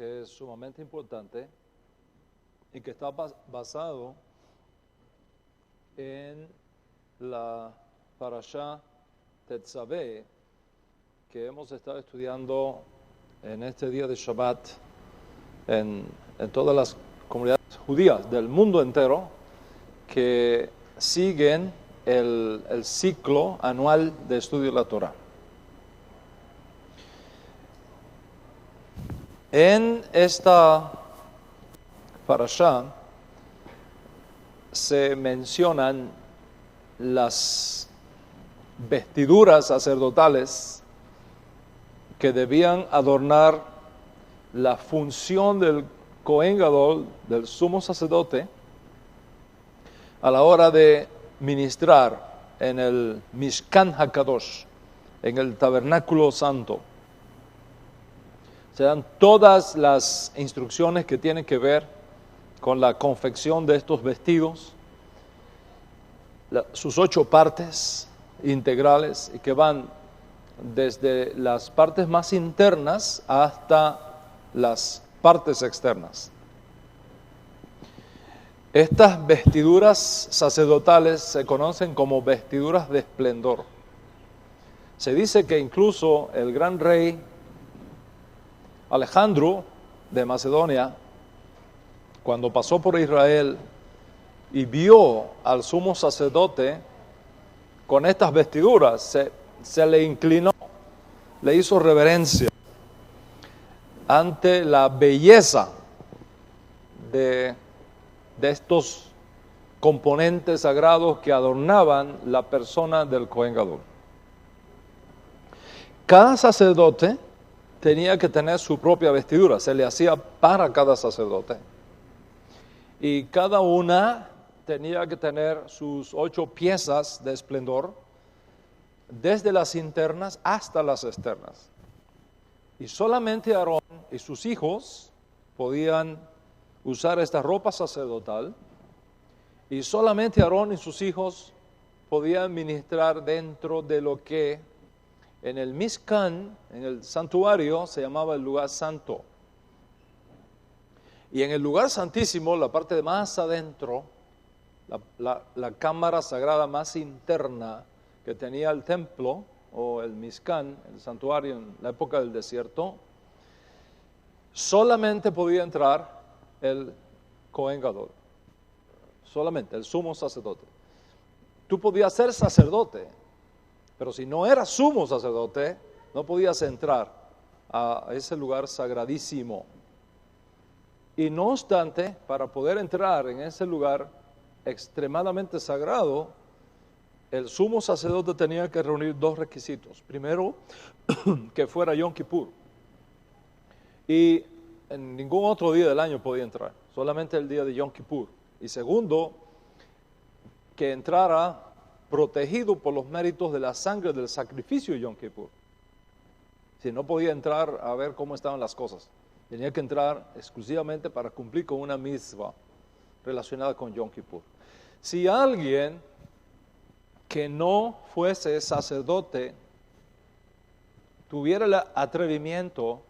que es sumamente importante y que está basado en la Parashá Tetzaveh que hemos estado estudiando en este día de Shabbat en todas las comunidades judías del mundo entero que siguen el ciclo anual de estudio de la Torah. En esta parashá se mencionan las vestiduras sacerdotales que debían adornar la función del Kohen Gadol, del sumo sacerdote, a la hora de ministrar en el Mishkan HaKadosh, en el tabernáculo santo. Se dan todas las instrucciones que tienen que ver con la confección de estos vestidos, sus 8 partes integrales, y que van desde las partes más internas hasta las partes externas. Estas vestiduras sacerdotales se conocen como vestiduras de esplendor. Se dice que incluso el gran rey Alejandro de Macedonia, cuando pasó por Israel y vio al sumo sacerdote con estas vestiduras, se le inclinó, le hizo reverencia ante la belleza de estos componentes sagrados que adornaban la persona del Kohen Gadol. Cada sacerdote tenía que tener su propia vestidura, se le hacía para cada sacerdote. Y cada una tenía que tener sus 8 piezas de esplendor, desde las internas hasta las externas. Y solamente Aarón y sus hijos podían usar esta ropa sacerdotal, y solamente Aarón y sus hijos podían ministrar dentro de lo que en el Mishkan, en el santuario, se llamaba el lugar santo. Y en el lugar santísimo, la parte de más adentro, la cámara sagrada más interna que tenía el templo, o el Mishkan, el santuario en la época del desierto, solamente podía entrar el Kohen Gadol, solamente el sumo sacerdote. Tú podías ser sacerdote, pero si no eras sumo sacerdote, no podías entrar a ese lugar sagradísimo. Y no obstante, para poder entrar en ese lugar extremadamente sagrado, el sumo sacerdote tenía que reunir 2 requisitos. Primero, que fuera Yom Kippur. Y en ningún otro día del año podía entrar, solamente el día de Yom Kippur. Y segundo, que entrara protegido por los méritos de la sangre del sacrificio de Yom Kippur. Si no podía entrar a ver cómo estaban las cosas, tenía que entrar exclusivamente para cumplir con una mitzvah relacionada con Yom Kippur. Si alguien que no fuese sacerdote tuviera el atrevimiento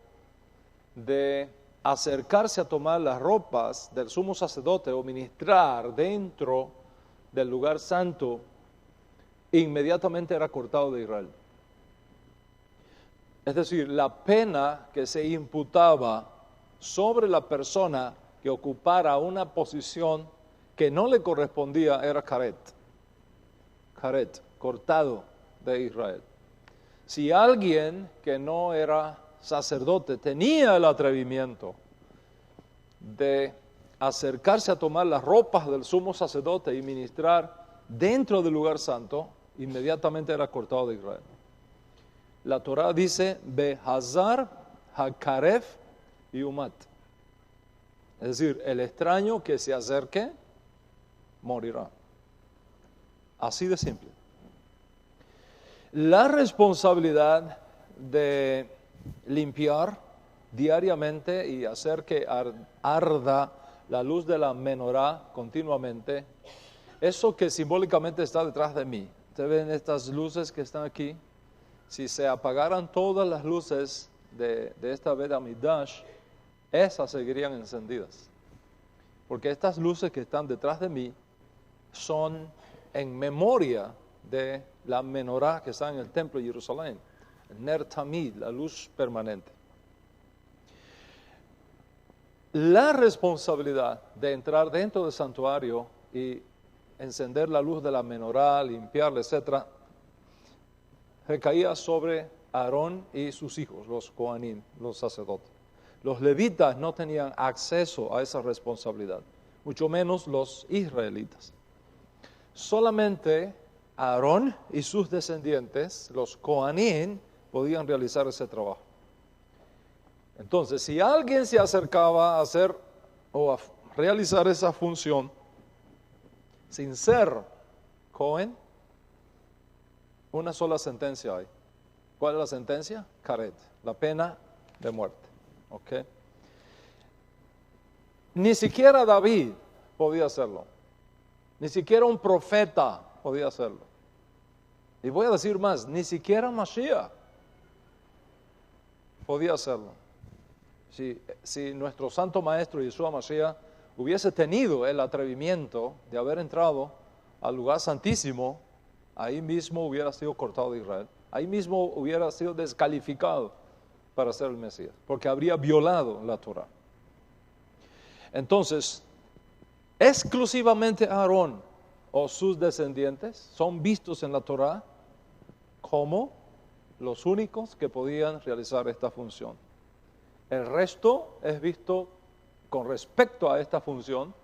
de acercarse a tomar las ropas del sumo sacerdote o ministrar dentro del lugar santo, inmediatamente era cortado de Israel. Es decir, la pena que se imputaba sobre la persona que ocupara una posición que no le correspondía era karet, cortado de Israel. Si alguien que no era sacerdote tenía el atrevimiento de acercarse a tomar las ropas del sumo sacerdote y ministrar dentro del lugar santo, inmediatamente era cortado de Israel. La Torah dice, Behazar hakaref y umat. Es decir, el extraño que se acerque, morirá. Así de simple. La responsabilidad de limpiar diariamente y hacer que arda la luz de la menorá continuamente, eso que simbólicamente está detrás de mí. Ustedes ven estas luces que están aquí. Si se apagaran todas las luces de esta Bet Amidash, esas seguirían encendidas. Porque estas luces que están detrás de mí son en memoria de la menorá que está en el templo de Jerusalén, el Ner Tamid, la luz permanente. La responsabilidad de entrar dentro del santuario y encender la luz de la menorá, limpiarla, etc., recaía sobre Aarón y sus hijos, los Kohanim, los sacerdotes. Los levitas no tenían acceso a esa responsabilidad, mucho menos los israelitas. Solamente Aarón y sus descendientes, los Kohanim, podían realizar ese trabajo. Entonces, si alguien se acercaba a hacer o a realizar esa función sin ser Cohen, una sola sentencia hay. ¿Cuál es la sentencia? Karet, la pena de muerte. ¿Okay? Ni siquiera David podía hacerlo. Ni siquiera un profeta podía hacerlo. Y voy a decir más, ni siquiera Mashiach podía hacerlo. Si nuestro santo maestro Yeshua Mashiach hubiese tenido el atrevimiento de haber entrado al lugar santísimo, ahí mismo hubiera sido cortado de Israel. Ahí mismo hubiera sido descalificado para ser el Mesías, porque habría violado la Torah. Entonces, exclusivamente Aarón o sus descendientes son vistos en la Torah como los únicos que podían realizar esta función. El resto es visto con respecto a esta función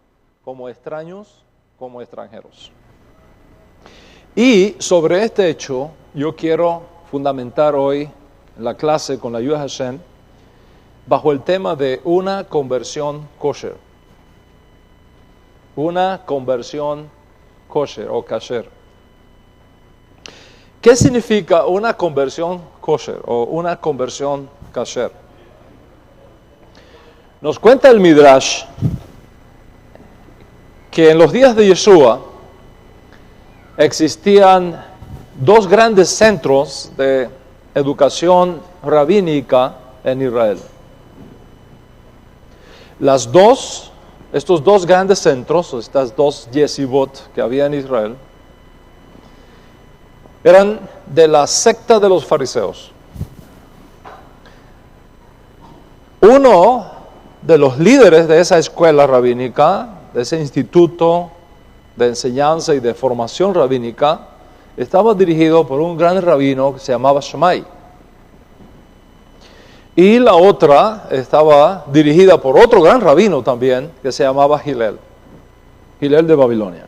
como extraños, como extranjeros. Y sobre este hecho yo quiero fundamentar hoy la clase con la ayuda de Hashem bajo el tema de una conversión kosher. Una conversión kosher o kasher. ¿Qué significa una conversión kosher o una conversión kasher? Nos cuenta el Midrash que en los días de Yeshua existían dos grandes centros de educación rabínica en Israel. Estos dos grandes centros, estas dos yeshivot que había en Israel, eran de la secta de los fariseos. Uno de los líderes de esa escuela rabínica, de ese instituto de enseñanza y de formación rabínica, estaba dirigido por un gran rabino que se llamaba Shammai. Y la otra estaba dirigida por otro gran rabino también, que se llamaba Hillel de Babilonia.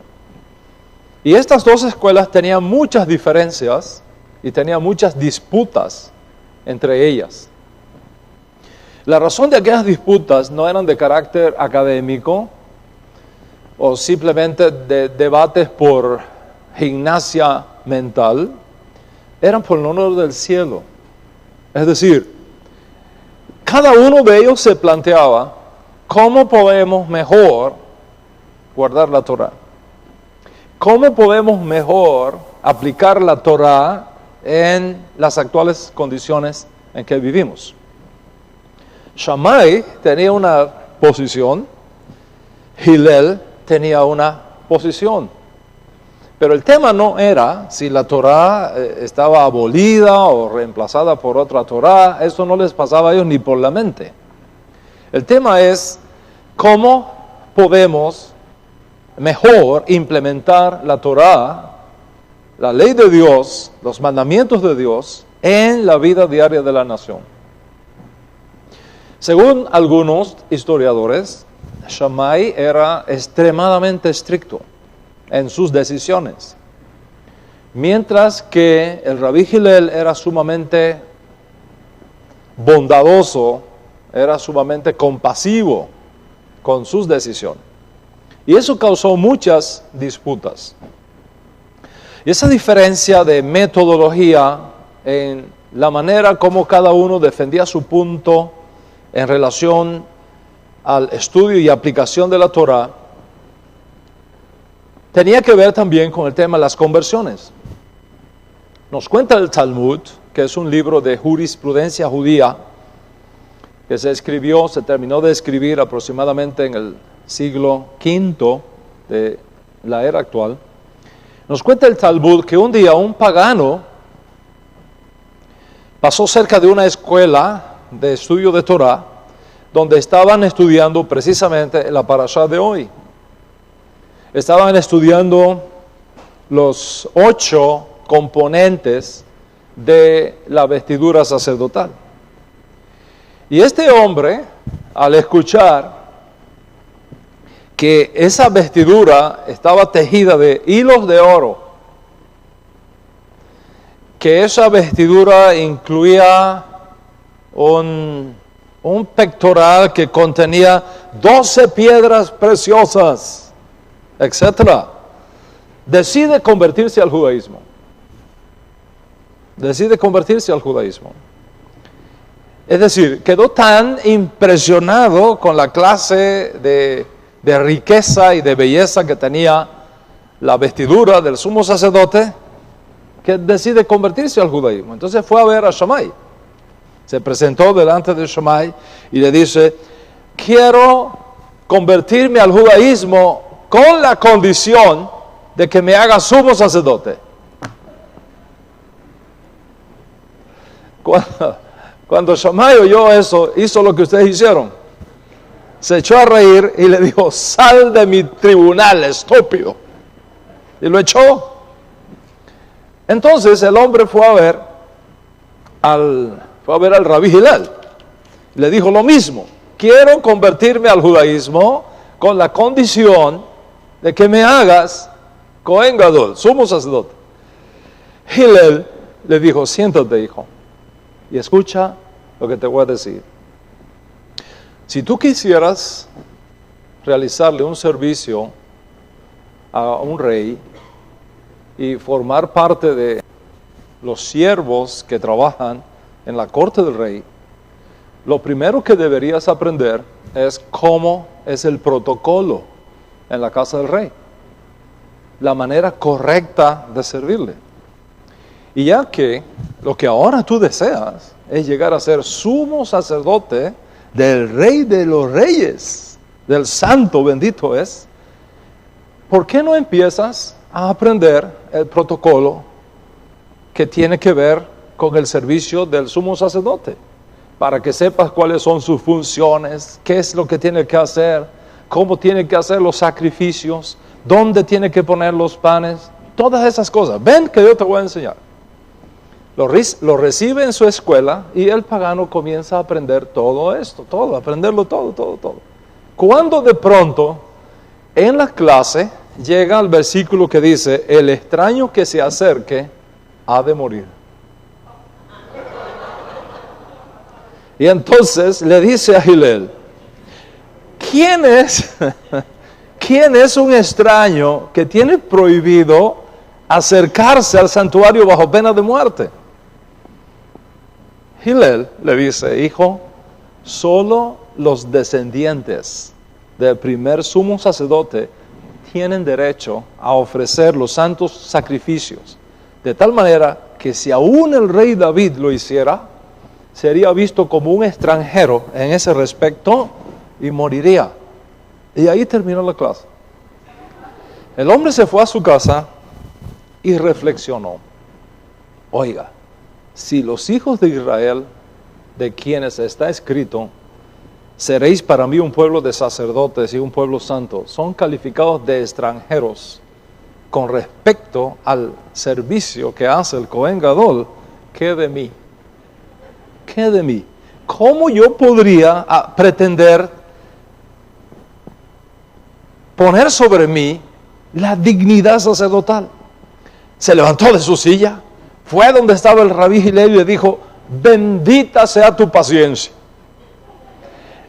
Y estas dos escuelas tenían muchas diferencias y tenían muchas disputas entre ellas. La razón de aquellas disputas no eran de carácter académico o simplemente de debates por gimnasia mental, eran por el honor del cielo. Es decir, cada uno de ellos se planteaba cómo podemos mejor guardar la Torah. ¿Cómo podemos mejor aplicar la Torah en las actuales condiciones en que vivimos? Shammai tenía una posición, Hillel tenía una posición. Pero el tema no era si la Torah estaba abolida o reemplazada por otra Torah, eso no les pasaba a ellos ni por la mente. El tema es cómo podemos mejor implementar la Torah, la ley de Dios, los mandamientos de Dios en la vida diaria de la nación. Según algunos historiadores, Shammai era extremadamente estricto en sus decisiones, mientras que el Rabí Hillel era sumamente bondadoso, era sumamente compasivo con sus decisiones. Y eso causó muchas disputas. Y esa diferencia de metodología en la manera como cada uno defendía su punto en relación al estudio y aplicación de la Torah, tenía que ver también con el tema de las conversiones. Nos cuenta el Talmud, que es un libro de jurisprudencia judía, que se terminó de escribir aproximadamente en el siglo V de la era actual, nos cuenta el Talmud que un día un pagano pasó cerca de una escuela de estudio de Torah, donde estaban estudiando precisamente la parashá de hoy. Estaban estudiando los 8 componentes de la vestidura sacerdotal. Y este hombre, al escuchar que esa vestidura estaba tejida de hilos de oro, que esa vestidura incluía un pectoral que contenía 12 piedras preciosas, etc., decide convertirse al judaísmo. Es decir, quedó tan impresionado con la clase de riqueza y de belleza que tenía la vestidura del sumo sacerdote, que decide convertirse al judaísmo. Entonces fue a ver a Shammai. Se presentó delante de Shammai y le dice: quiero convertirme al judaísmo con la condición de que me haga sumo sacerdote. Cuando Shammai oyó eso, hizo lo que ustedes hicieron. Se echó a reír y le dijo: sal de mi tribunal, estúpido. Y lo echó. Entonces el hombre fue a ver al Rabí Hillel. Le dijo lo mismo: quiero convertirme al judaísmo con la condición de que me hagas Cohen Gadol, sumo sacerdote. Hillel le dijo: siéntate, hijo, y escucha lo que te voy a decir. Si tú quisieras realizarle un servicio a un rey y formar parte de los siervos que trabajan en la corte del rey, lo primero que deberías aprender es cómo es el protocolo en la casa del rey, la manera correcta de servirle. Y ya que lo que ahora tú deseas es llegar a ser sumo sacerdote del Rey de los Reyes, del Santo bendito es, ¿por qué no empiezas a aprender el protocolo que tiene que ver con el servicio del sumo sacerdote? Para que sepas cuáles son sus funciones, qué es lo que tiene que hacer, cómo tiene que hacer los sacrificios, dónde tiene que poner los panes, todas esas cosas. Ven que yo te voy a enseñar. Lo recibe en su escuela y el pagano comienza a aprender todo esto, aprenderlo todo. Cuando de pronto en la clase llega al versículo que dice: el extraño que se acerque ha de morir. Y entonces le dice a Hillel: ¿quién es un extraño que tiene prohibido acercarse al santuario bajo pena de muerte? Hillel le dice: hijo, solo los descendientes del primer sumo sacerdote tienen derecho a ofrecer los santos sacrificios, de tal manera que si aún el rey David lo hiciera, sería visto como un extranjero en ese respecto y moriría. Y ahí terminó la clase. El hombre se fue a su casa y reflexionó: oiga, si los hijos de Israel, de quienes está escrito, seréis para mí un pueblo de sacerdotes y un pueblo santo, son calificados de extranjeros con respecto al servicio que hace el Cohen Gadol, ¿qué de mí? ¿Qué de mí? ¿Cómo yo podría pretender poner sobre mí la dignidad sacerdotal? Se levantó de su silla, fue donde estaba el Rabí Hillel y le dijo: bendita sea tu paciencia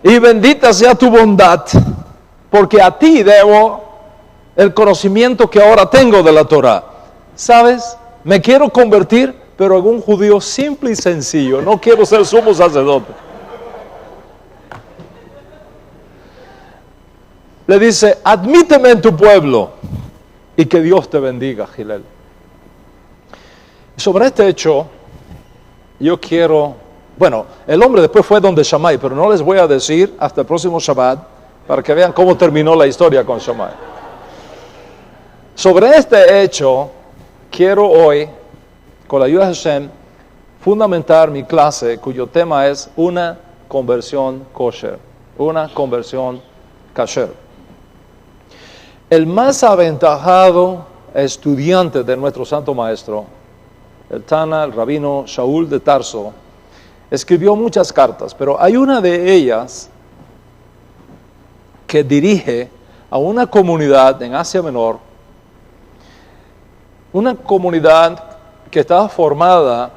y bendita sea tu bondad, porque a ti debo el conocimiento que ahora tengo de la Torah. ¿Sabes? Me quiero convertir, pero en un judío simple y sencillo. No quiero ser sumo sacerdote. Le dice: admíteme en tu pueblo y que Dios te bendiga, Hillel. Sobre este hecho, yo quiero Bueno, el hombre después fue donde Shammai, pero no les voy a decir hasta el próximo Shabbat para que vean cómo terminó la historia con Shammai. Sobre este hecho, quiero hoy, con la ayuda de Hashem, fundamentar mi clase cuyo tema es una conversión kosher, una conversión kasher. El más aventajado estudiante de nuestro Santo Maestro, el Tana, el rabino Shaul de Tarso, escribió muchas cartas, pero hay una de ellas que dirige a una comunidad en Asia Menor, una comunidad que estaba formada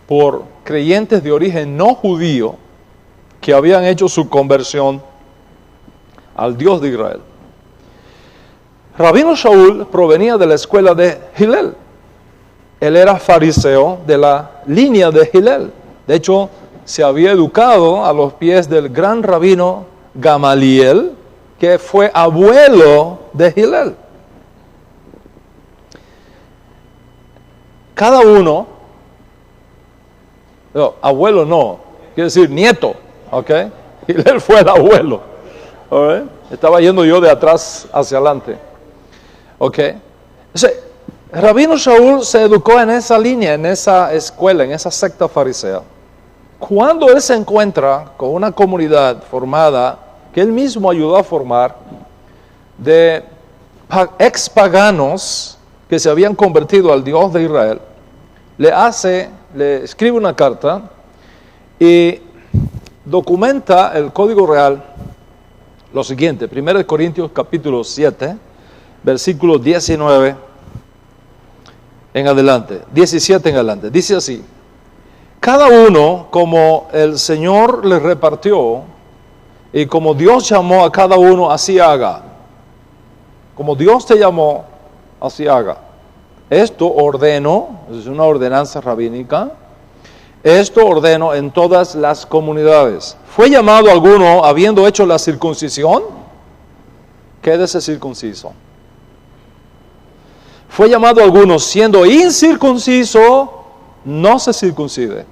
por creyentes de origen no judío que habían hecho su conversión al Dios de Israel. Rabino Shaul provenía de la escuela de Hillel. Él era fariseo de la línea de Hillel. De hecho, se había educado a los pies del gran rabino Gamaliel, que fue abuelo de Hillel. Cada uno, no, abuelo no, quiere decir nieto, ¿ok? Hillel fue el abuelo, ¿ok? Estaba yendo yo de atrás hacia adelante, ¿ok? Entonces, Rabino Shaul se educó en esa línea, en esa escuela, en esa secta farisea. Cuando él se encuentra con una comunidad formada, que él mismo ayudó a formar, de ex paganos que se habían convertido al Dios de Israel, le escribe una carta y documenta el código real lo siguiente: 1 Corintios capítulo 7, versículo 19 en adelante, 17 en adelante, dice así: cada uno como el Señor le repartió y como Dios llamó a cada uno, así haga. Como Dios te llamó, así haga. Esto ordeno, es una ordenanza rabínica, esto ordeno en todas las comunidades. ¿Fue llamado alguno habiendo hecho la circuncisión? Quédese circunciso. ¿Fue llamado alguno siendo incircunciso? No se circuncide.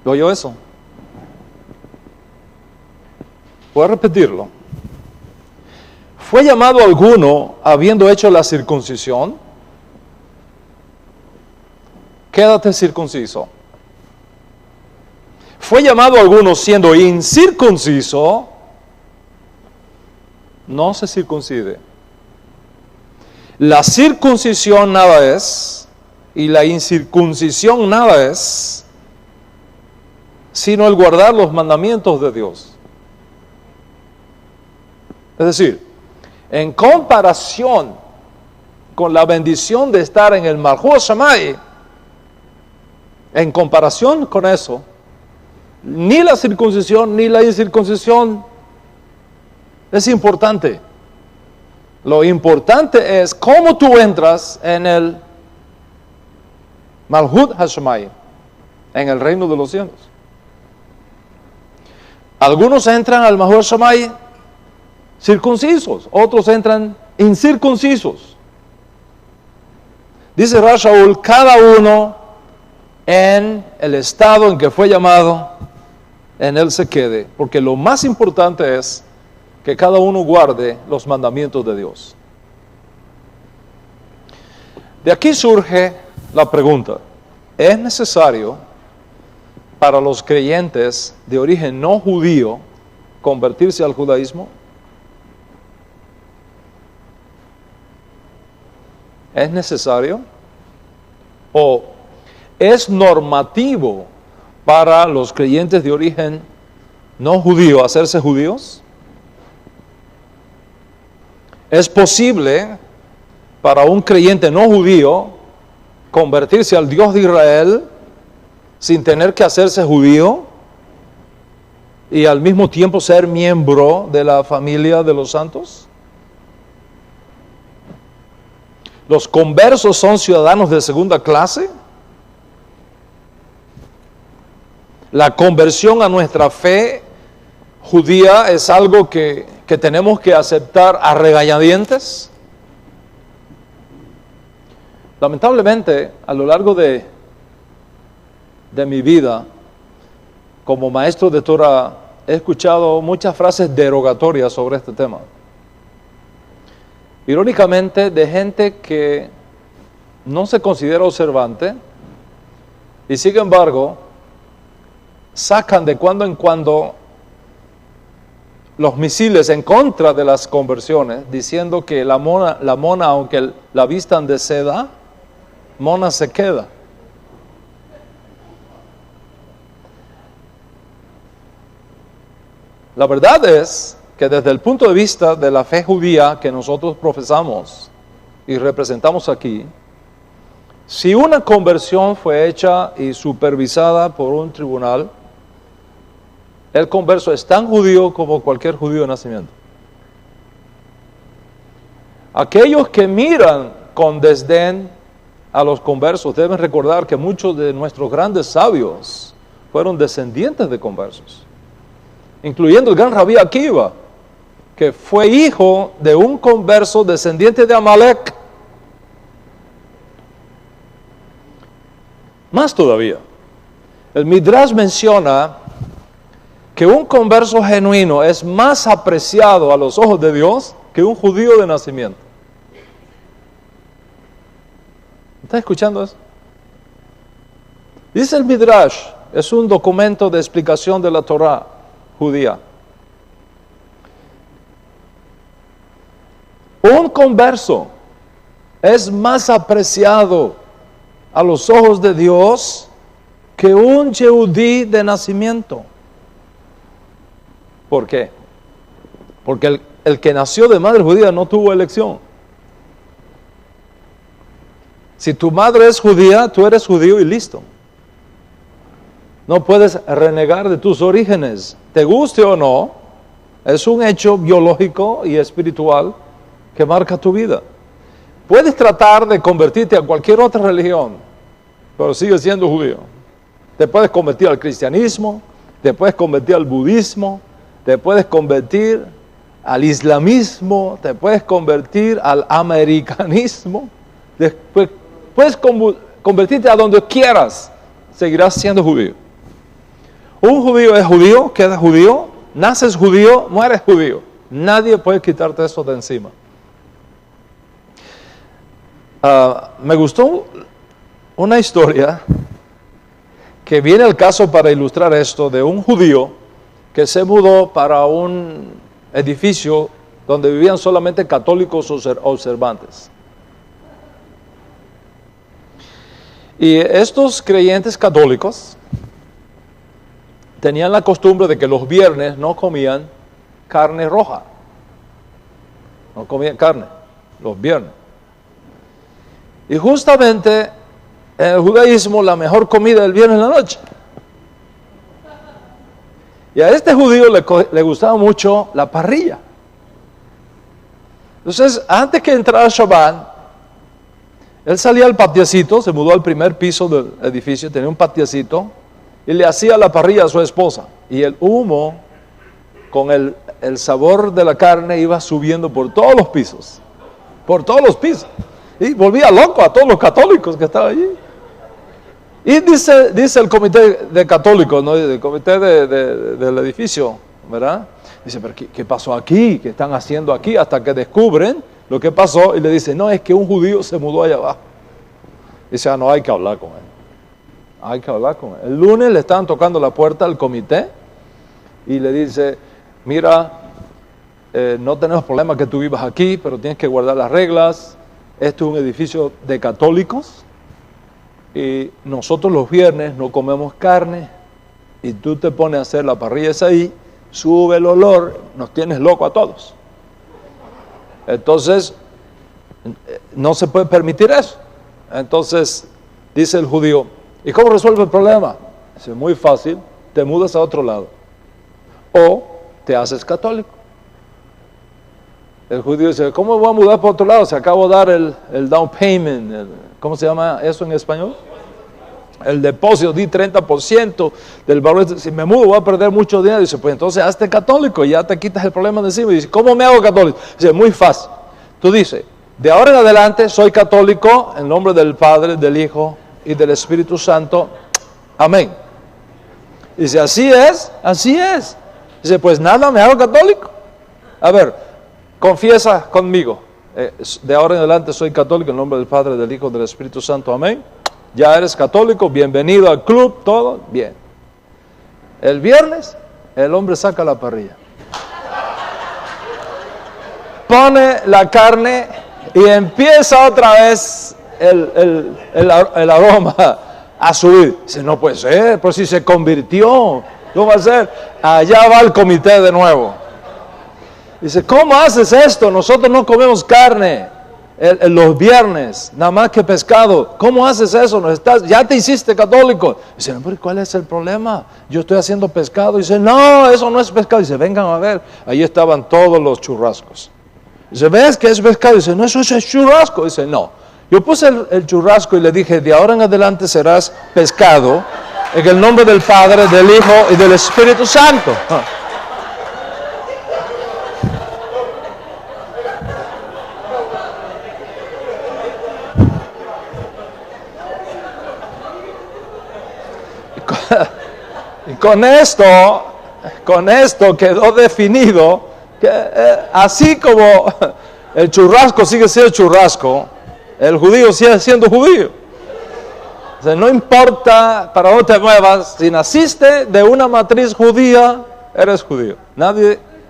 ¿Lo oyó eso? Voy a repetirlo. ¿Fue llamado alguno habiendo hecho la circuncisión? Quédate circunciso. ¿Fue llamado alguno siendo incircunciso? No se circuncide. La circuncisión nada es, y la incircuncisión nada es, sino el guardar los mandamientos de Dios. Es decir, en comparación con la bendición de estar en el Malhut Shammai, en comparación con eso, ni la circuncisión ni la incircuncisión es importante. Lo importante es cómo tú entras en el Malhut Hashammai, en el reino de los cielos. Algunos entran al Malhut Hashammai circuncisos, otros entran incircuncisos. Dice Rav Shaul, cada uno en el estado en que fue llamado, en él se quede, porque lo más importante es que cada uno guarde los mandamientos de Dios. De aquí surge la pregunta: ¿es necesario para los creyentes de origen no judío convertirse al judaísmo? ¿Es necesario? ¿O es normativo para los creyentes de origen no judío hacerse judíos? ¿Es posible para un creyente no judío convertirse al Dios de Israel sin tener que hacerse judío y al mismo tiempo ser miembro de la familia de los santos? ¿Los conversos son ciudadanos de segunda clase? La conversión a nuestra fe judía es algo que tenemos que aceptar a regañadientes. Lamentablemente, a lo largo de de mi vida como maestro de Torah, he escuchado muchas frases derogatorias sobre este tema. Irónicamente, de gente que no se considera observante y sin embargo sacan de cuando en cuando los misiles en contra de las conversiones, diciendo que la mona, aunque la vistan de seda, mona se queda. La verdad es que desde el punto de vista de la fe judía que nosotros profesamos y representamos aquí, si una conversión fue hecha y supervisada por un tribunal, el converso es tan judío como cualquier judío de nacimiento. Aquellos que miran con desdén a los conversos deben recordar que muchos de nuestros grandes sabios fueron descendientes de conversos, incluyendo el gran Rabí Akiva, que fue hijo de un converso descendiente de Amalek. Más todavía, el Midrash menciona que un converso genuino es más apreciado a los ojos de Dios que un judío de nacimiento. ¿Está escuchando eso? Dice el Midrash, es un documento de explicación de la Torah judía. Un converso es más apreciado a los ojos de Dios que un yehudí de nacimiento. ¿Por qué? Porque el que nació de madre judía no tuvo elección. Si tu madre es judía, tú eres judío y listo. No puedes renegar de tus orígenes, te guste o no. Es un hecho biológico y espiritual que marca tu vida. Puedes tratar de convertirte a cualquier otra religión, pero sigues siendo judío. Te puedes convertir al cristianismo, te puedes convertir al budismo, te puedes convertir al islamismo, te puedes convertir al americanismo, después puedes convertirte a donde quieras, seguirás siendo judío. Un judío es judío, queda judío, naces judío, mueres judío. Nadie puede quitarte eso de encima. Me gustó una historia que viene al caso para ilustrar esto, de un judío que se mudó para un edificio donde vivían solamente católicos observantes. Y estos creyentes católicos tenían la costumbre de que los viernes no comían carne roja. No comían carne los viernes. Y justamente en el judaísmo la mejor comida del viernes en la noche. Y a este judío le gustaba mucho la parrilla. Entonces, antes que entrara Shabbat, él salía al patiecito, se mudó al primer piso del edificio, tenía un patiecito, y le hacía la parrilla a su esposa. Y el humo, con el sabor de la carne, iba subiendo por todos los pisos. Por todos los pisos. Y volvía loco a todos los católicos que estaban allí. Y dice el comité de católicos, ¿no? El comité del edificio, ¿verdad? Dice, pero ¿qué pasó aquí? ¿Qué están haciendo aquí? Hasta que descubren lo que pasó y le dice, no, es que un judío se mudó allá abajo. Dice, no, hay que hablar con él. Hay que hablar con él. El lunes le estaban tocando la puerta al comité y le dice, mira, no tenemos problema que tú vivas aquí, pero tienes que guardar las reglas. Esto es un edificio de católicos y nosotros los viernes no comemos carne y tú te pones a hacer la parrilla esa ahí, sube el olor, nos tienes loco a todos. Entonces, no se puede permitir eso. Entonces, dice el judío, ¿y cómo resuelve el problema? Dice, muy fácil, te mudas a otro lado o te haces católico. El judío dice, ¿cómo voy a mudar por otro lado? Se acabo de dar el down payment, ¿cómo se llama eso en español? El depósito, di 30% del valor. Si me mudo voy a perder mucho dinero. Dice, pues entonces hazte católico y ya te quitas el problema de encima. Y dice, ¿cómo me hago católico? Dice, muy fácil. Tú dices, de ahora en adelante soy católico en nombre del Padre, del Hijo y del Espíritu Santo. Amén. Dice, así es, así es. Dice, pues nada, me hago católico. A ver, confiesa conmigo. De ahora en adelante soy católico en nombre del Padre, del Hijo, del Espíritu Santo. Amén. Ya eres católico, bienvenido al club, todo bien. El viernes, el hombre saca la parrilla. Pone la carne y empieza otra vez el aroma a subir. Dice, no puede ser, pues si se convirtió, ¿cómo va a ser? Allá va el comité de nuevo. Dice, ¿cómo haces esto? Nosotros no comemos carne los viernes, nada más que pescado. ¿Cómo haces eso? Ya te hiciste católico. Dice, no, pero ¿cuál es el problema? Yo estoy haciendo pescado. Dice, no, eso no es pescado. Dice, vengan a ver. Ahí estaban todos los churrascos. Dice, ¿ves que es pescado? Dice, no, eso es churrasco. Dice, no. Yo puse el churrasco y le dije, de ahora en adelante serás pescado en el nombre del Padre, del Hijo y del Espíritu Santo. Y con esto quedó definido que así como el churrasco sigue siendo churrasco, el judío sigue siendo judío. O sea, no importa para dónde te muevas, si naciste de una matriz judía, eres judío.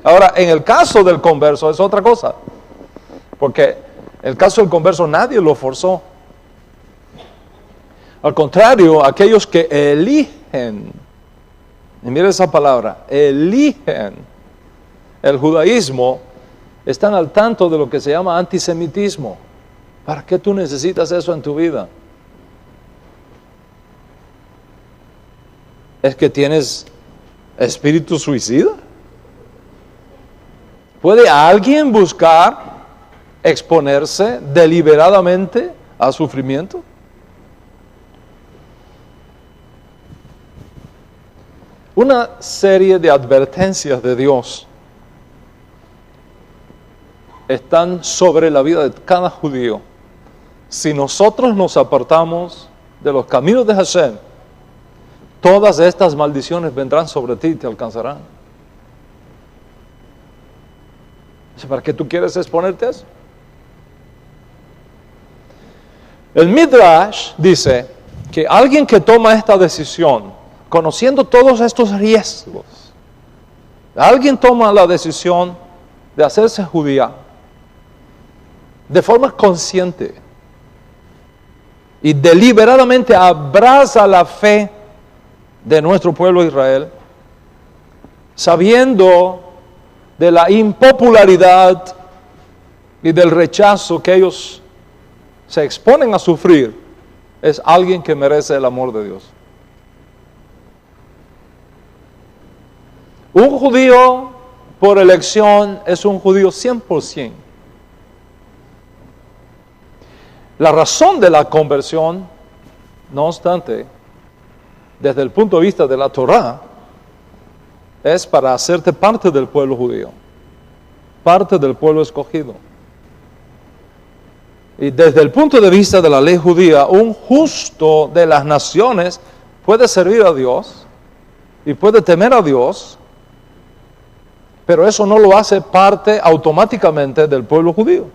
Ahora, en el caso del converso es otra cosa, porque el caso del converso nadie lo forzó. Al contrario, aquellos que eligen, y mira esa palabra, eligen el judaísmo, están al tanto de lo que se llama antisemitismo. ¿Para qué tú necesitas eso en tu vida? ¿Es que tienes espíritu suicida? ¿Puede alguien buscar exponerse deliberadamente a sufrimiento? Una serie de advertencias de Dios están sobre la vida de cada judío. Si nosotros nos apartamos de los caminos de Hashem, todas estas maldiciones vendrán sobre ti y te alcanzarán. ¿Para qué tú quieres exponerte a eso? El Midrash dice que alguien que toma esta decisión, conociendo todos estos riesgos, alguien toma la decisión de hacerse judía de forma consciente y deliberadamente abraza la fe de nuestro pueblo Israel, sabiendo de la impopularidad y del rechazo que ellos se exponen a sufrir, es alguien que merece el amor de Dios. Un judío por elección es un judío 100%. La razón de la conversión, no obstante, desde el punto de vista de la Torá, es para hacerte parte del pueblo judío, parte del pueblo escogido. Y desde el punto de vista de la ley judía, un justo de las naciones puede servir a Dios y puede temer a Dios, pero eso no lo hace parte automáticamente del pueblo judío.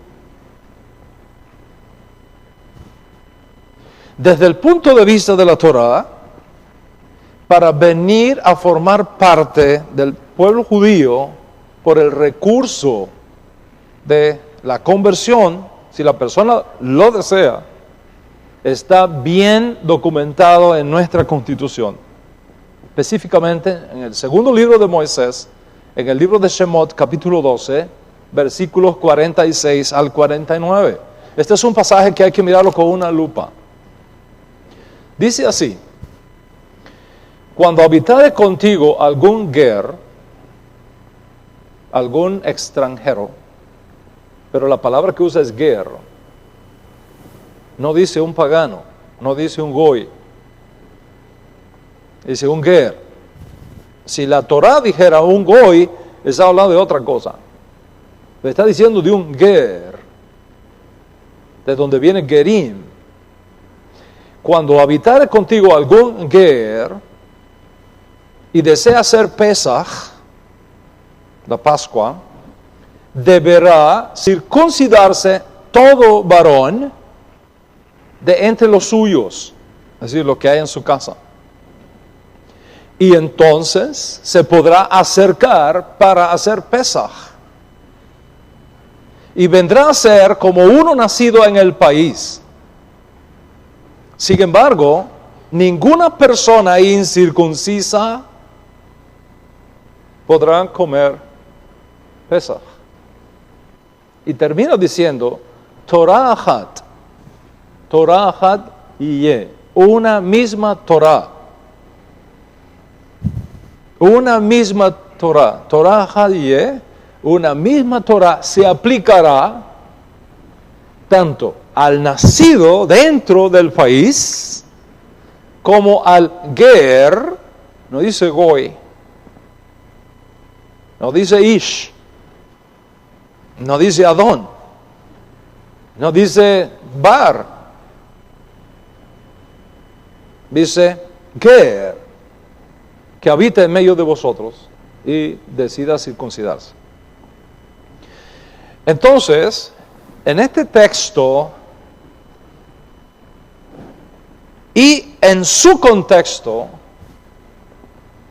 Desde el punto de vista de la Torá, para venir a formar parte del pueblo judío por el recurso de la conversión, si la persona lo desea, está bien documentado en nuestra Constitución. Específicamente en el segundo libro de Moisés, en el libro de Shemot, capítulo 12, versículos 46 al 49. Este es un pasaje que hay que mirarlo con una lupa. Dice así: cuando habitare contigo algún ger, algún extranjero, pero la palabra que usa es ger, no dice un pagano, no dice un goy, dice un ger. Si la Torá dijera un goy, está hablando de otra cosa. Le está diciendo de un ger, de donde viene gerim. cuando habitare contigo algún ger y desea hacer Pesaj, la Pascua, deberá circuncidarse todo varón de entre los suyos, es decir, lo que hay en su casa. Y entonces se podrá acercar para hacer Pesaj. Y vendrá a ser como uno nacido en el país. Sin embargo, ninguna persona incircuncisa podrá comer Pesaj. Y termina diciendo, Torah Achat y una misma Torah. Una misma Torah. Torah Achat y una misma Torah se aplicará tanto al nacido dentro del país como al ger, no dice goy, no dice ish, no dice adón, no dice bar, dice ger, que habita en medio de vosotros y decida circuncidarse. Entonces, en este texto y en su contexto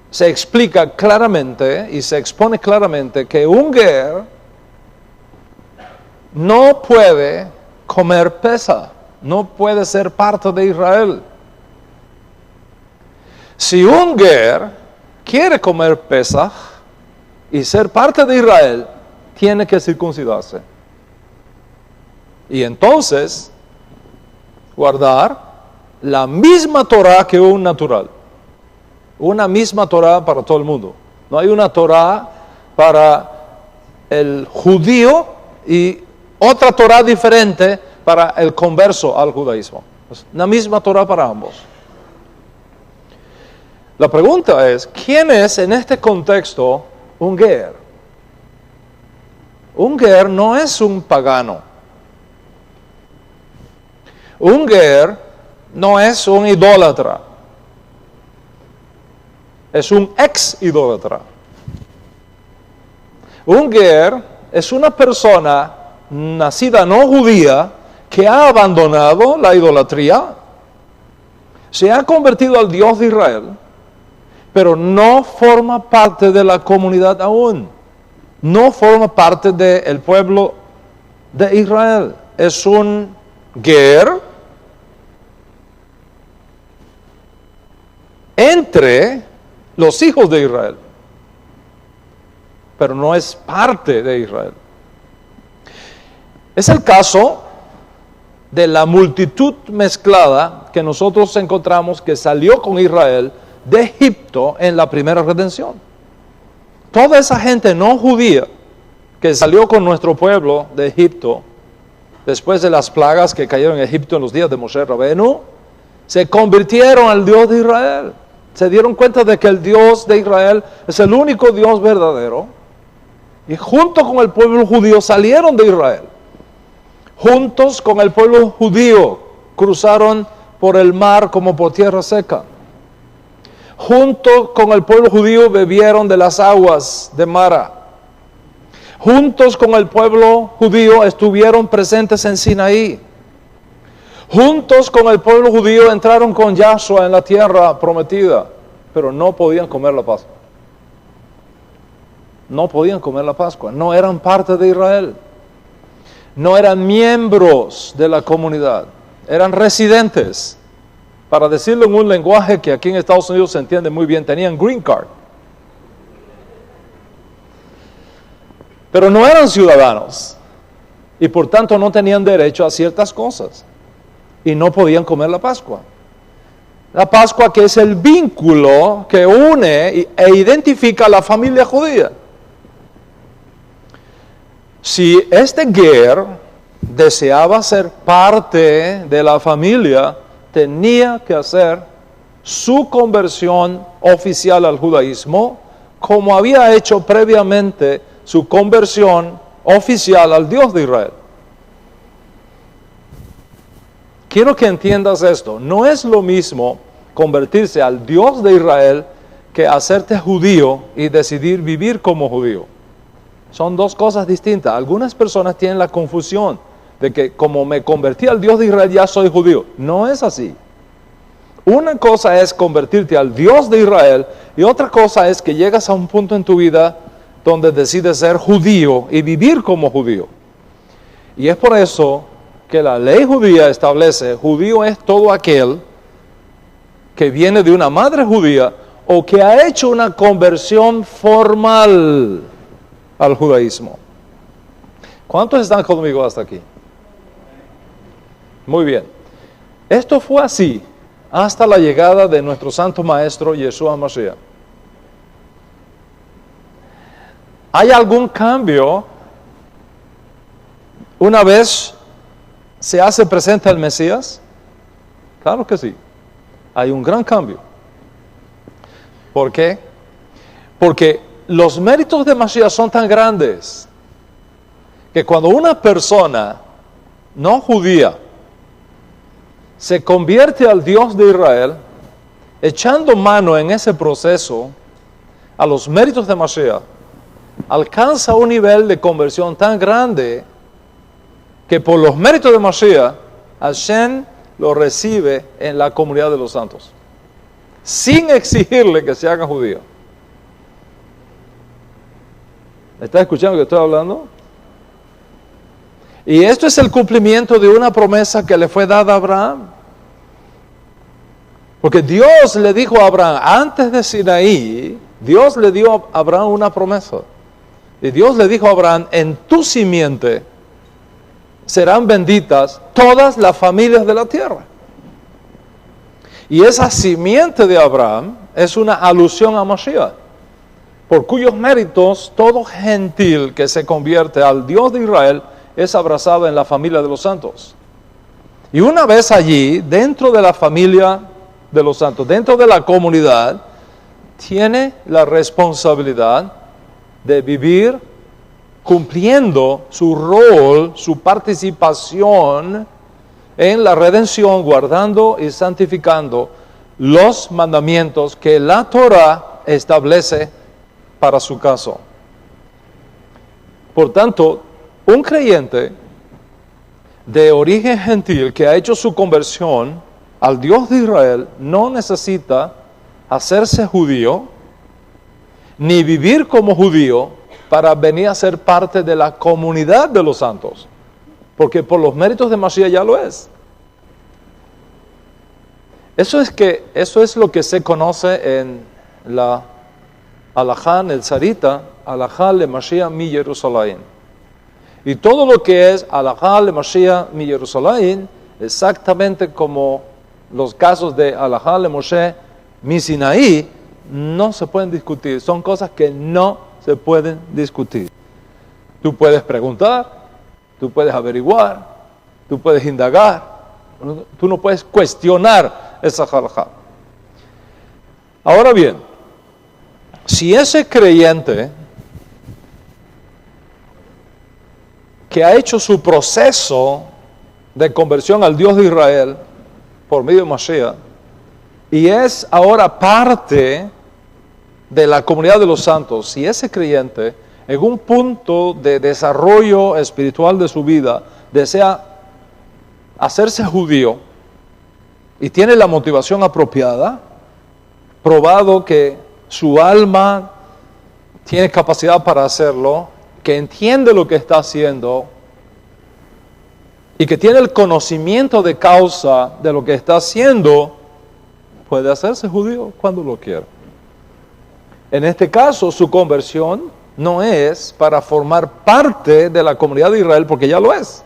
se explica claramente y se expone claramente que un ger no puede comer Pesaj, no puede ser parte de Israel. Si un ger quiere comer Pesaj y ser parte de Israel, tiene que circuncidarse. Y entonces guardar la misma Torah que un natural. Una misma Torah para todo el mundo. No hay una Torah para el judío y otra Torah diferente para el converso al judaísmo. Es una misma Torah para ambos. La pregunta es, ¿quién es en este contexto un ger? Un ger no es un pagano. Un ger no es un idólatra. Es un ex-idólatra. Un ger es una persona nacida no judía que ha abandonado la idolatría, se ha convertido al Dios de Israel, pero no forma parte de la comunidad aún. No forma parte del pueblo de Israel. Es un ger entre los hijos de Israel, pero no es parte de Israel. Es el caso de la multitud mezclada que nosotros encontramos que salió con Israel de Egipto en la primera redención. Toda esa gente no judía que salió con nuestro pueblo de Egipto, después de las plagas que cayeron en Egipto en los días de Moshe Rabenu, se convirtieron al Dios de Israel. Se dieron cuenta de que el Dios de Israel es el único Dios verdadero. Y junto con el pueblo judío salieron de Israel. Juntos con el pueblo judío cruzaron por el mar como por tierra seca. Junto con el pueblo judío bebieron de las aguas de Mara. Juntos con el pueblo judío estuvieron presentes en Sinaí. Juntos con el pueblo judío entraron con Yahshua en la tierra prometida, pero no podían comer la Pascua. No podían comer la Pascua, no eran parte de Israel. No eran miembros de la comunidad, eran residentes. Para decirlo en un lenguaje que aquí en Estados Unidos se entiende muy bien, tenían green card. Pero no eran ciudadanos y por tanto no tenían derecho a ciertas cosas y no podían comer la Pascua. La Pascua, que es el vínculo que une e identifica a la familia judía. Si este ger deseaba ser parte de la familia, tenía que hacer su conversión oficial al judaísmo, como había hecho previamente su conversión oficial al Dios de Israel. quiero que entiendas esto. No es lo mismo convertirse al Dios de Israel que hacerte judío y decidir vivir como judío. Son dos cosas distintas. Algunas personas tienen la confusión de que como me convertí al Dios de Israel ya soy judío. No es así. Una cosa es convertirte al Dios de Israel y otra cosa es que llegas a un punto en tu vida donde decides ser judío y vivir como judío. Y es por eso que la ley judía establece, judío es todo aquel que viene de una madre judía o que ha hecho una conversión formal al judaísmo. ¿Cuántos están conmigo hasta aquí? Muy bien. Esto fue así hasta la llegada de nuestro santo maestro Yeshua Mashiach. ¿Hay algún cambio una vez se hace presente el Mesías? Claro que sí. Hay un gran cambio. ¿Por qué? Porque los méritos de Mashiach son tan grandes que cuando una persona no judía se convierte al Dios de Israel, echando mano en ese proceso a los méritos de Mashiach, alcanza un nivel de conversión tan grande que por los méritos de Mashiach, Hashem lo recibe en la comunidad de los santos, sin exigirle que se haga judío. ¿Está escuchando lo que estoy hablando? Y esto es el cumplimiento de una promesa que le fue dada a Abraham. Porque Dios le dijo a Abraham, antes de Sinaí, Dios le dio a Abraham una promesa. Y Dios le dijo a Abraham, en tu simiente serán benditas todas las familias de la tierra. Y esa simiente de Abraham es una alusión a Mashiach, por cuyos méritos todo gentil que se convierte al Dios de Israel es abrazado en la familia de los santos. Y una vez allí, dentro de la familia de los santos, dentro de la comunidad, tiene la responsabilidad de vivir cumpliendo su rol, su participación en la redención, guardando y santificando los mandamientos que la Torah establece para su caso. Por tanto, un creyente de origen gentil que ha hecho su conversión al Dios de Israel no necesita hacerse judío ni vivir como judío para venir a ser parte de la comunidad de los santos, porque por los méritos de Mashiach ya lo es. Eso es lo que se conoce en la Alajá, en el Sarita, Alajá le Mashiach mi Jerusalén. Y todo lo que es Alajá le Mashiach mi Jerusalén, exactamente como los casos de Alajá le Moshe mi Sinaí, no se pueden discutir. Son cosas que no se pueden discutir. Tú puedes preguntar, tú puedes averiguar, tú puedes indagar, tú no puedes cuestionar esa halajá. Ahora bien, si ese creyente que ha hecho su proceso de conversión al Dios de Israel por medio de Mashiach y es ahora parte de la comunidad de los santos, si ese creyente en un punto de desarrollo espiritual de su vida desea hacerse judío y tiene la motivación apropiada, probado que su alma tiene capacidad para hacerlo, que entiende lo que está haciendo y que tiene el conocimiento de causa de lo que está haciendo, puede hacerse judío cuando lo quiera. En este caso, su conversión no es para formar parte de la comunidad de Israel, porque ya lo es,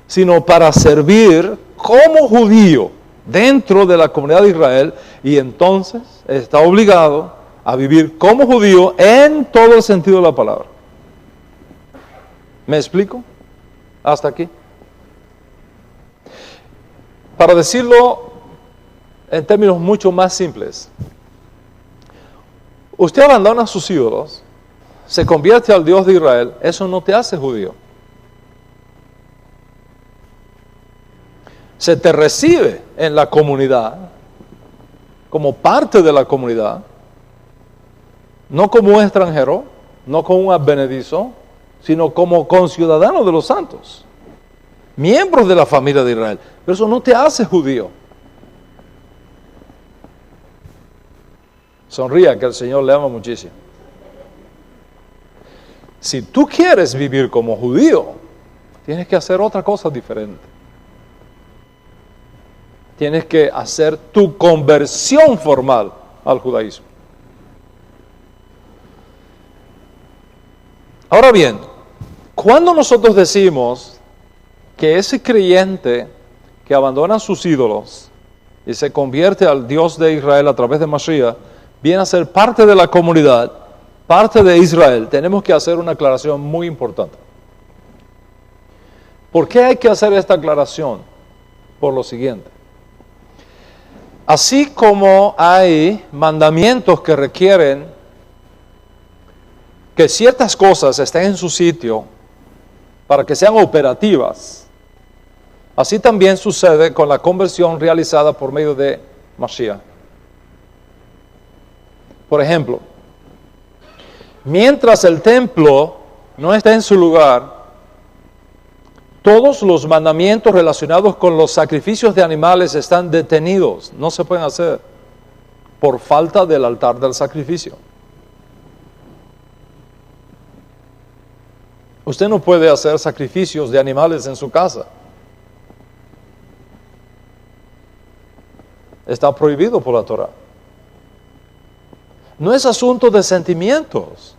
sino para servir como judío dentro de la comunidad de Israel, y entonces está obligado a vivir como judío en todo el sentido de la palabra. ¿Me explico? Hasta aquí. Para decirlo en términos mucho más simples, usted abandona a sus ídolos, se convierte al Dios de Israel, eso no te hace judío. se te recibe en la comunidad, como parte de la comunidad, no como un extranjero, no como un advenedizo, sino como conciudadano de los santos, miembros de la familia de Israel. Pero eso no te hace judío. Sonría, que el Señor le ama muchísimo. Si tú quieres vivir como judío, tienes que hacer otra cosa diferente. Tienes que hacer tu conversión formal al judaísmo. Ahora bien, cuando nosotros decimos que ese creyente que abandona sus ídolos y se convierte al Dios de Israel a través de Mashiach, viene a ser parte de la comunidad, parte de Israel, tenemos que hacer una aclaración muy importante. ¿Por qué hay que hacer esta aclaración? Por lo siguiente. Así como hay mandamientos que requieren que ciertas cosas estén en su sitio para que sean operativas, así también sucede con la conversión realizada por medio de Mashiach. Por ejemplo, mientras el templo no está en su lugar, todos los mandamientos relacionados con los sacrificios de animales están detenidos, no se pueden hacer por falta del altar del sacrificio. Usted no puede hacer sacrificios de animales en su casa. Está prohibido por la Torah. No es asunto de sentimientos.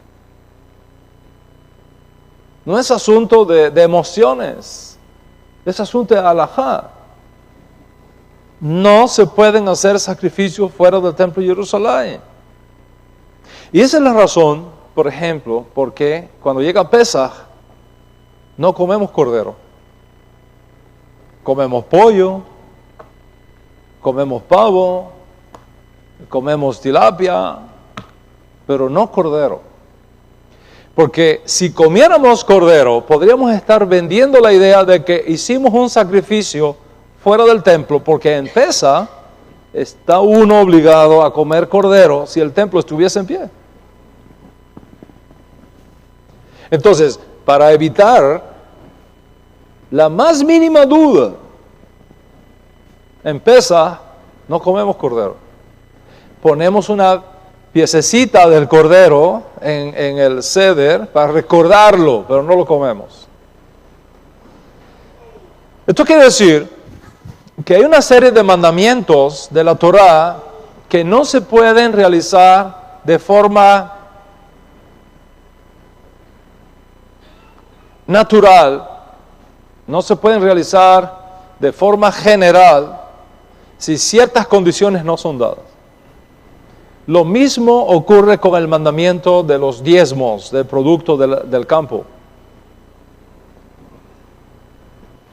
No es asunto de emociones. Es asunto de halajá. No se pueden hacer sacrificios fuera del templo de Jerusalén. Y esa es la razón, por ejemplo, por qué cuando llega Pesaj no comemos cordero. Comemos pollo, comemos pavo, comemos tilapia, pero no cordero. Porque si comiéramos cordero, podríamos estar vendiendo la idea de que hicimos un sacrificio fuera del templo, porque en Pesaj está uno obligado a comer cordero si el templo estuviese en pie. Entonces, para evitar la más mínima duda, en Pesaj no comemos cordero. Ponemos una piececita del cordero en el ceder para recordarlo, pero no lo comemos. Esto quiere decir que hay una serie de mandamientos de la Torah que no se pueden realizar de forma natural, no se pueden realizar de forma general si ciertas condiciones no son dadas. Lo mismo ocurre con el mandamiento de los diezmos del producto del campo.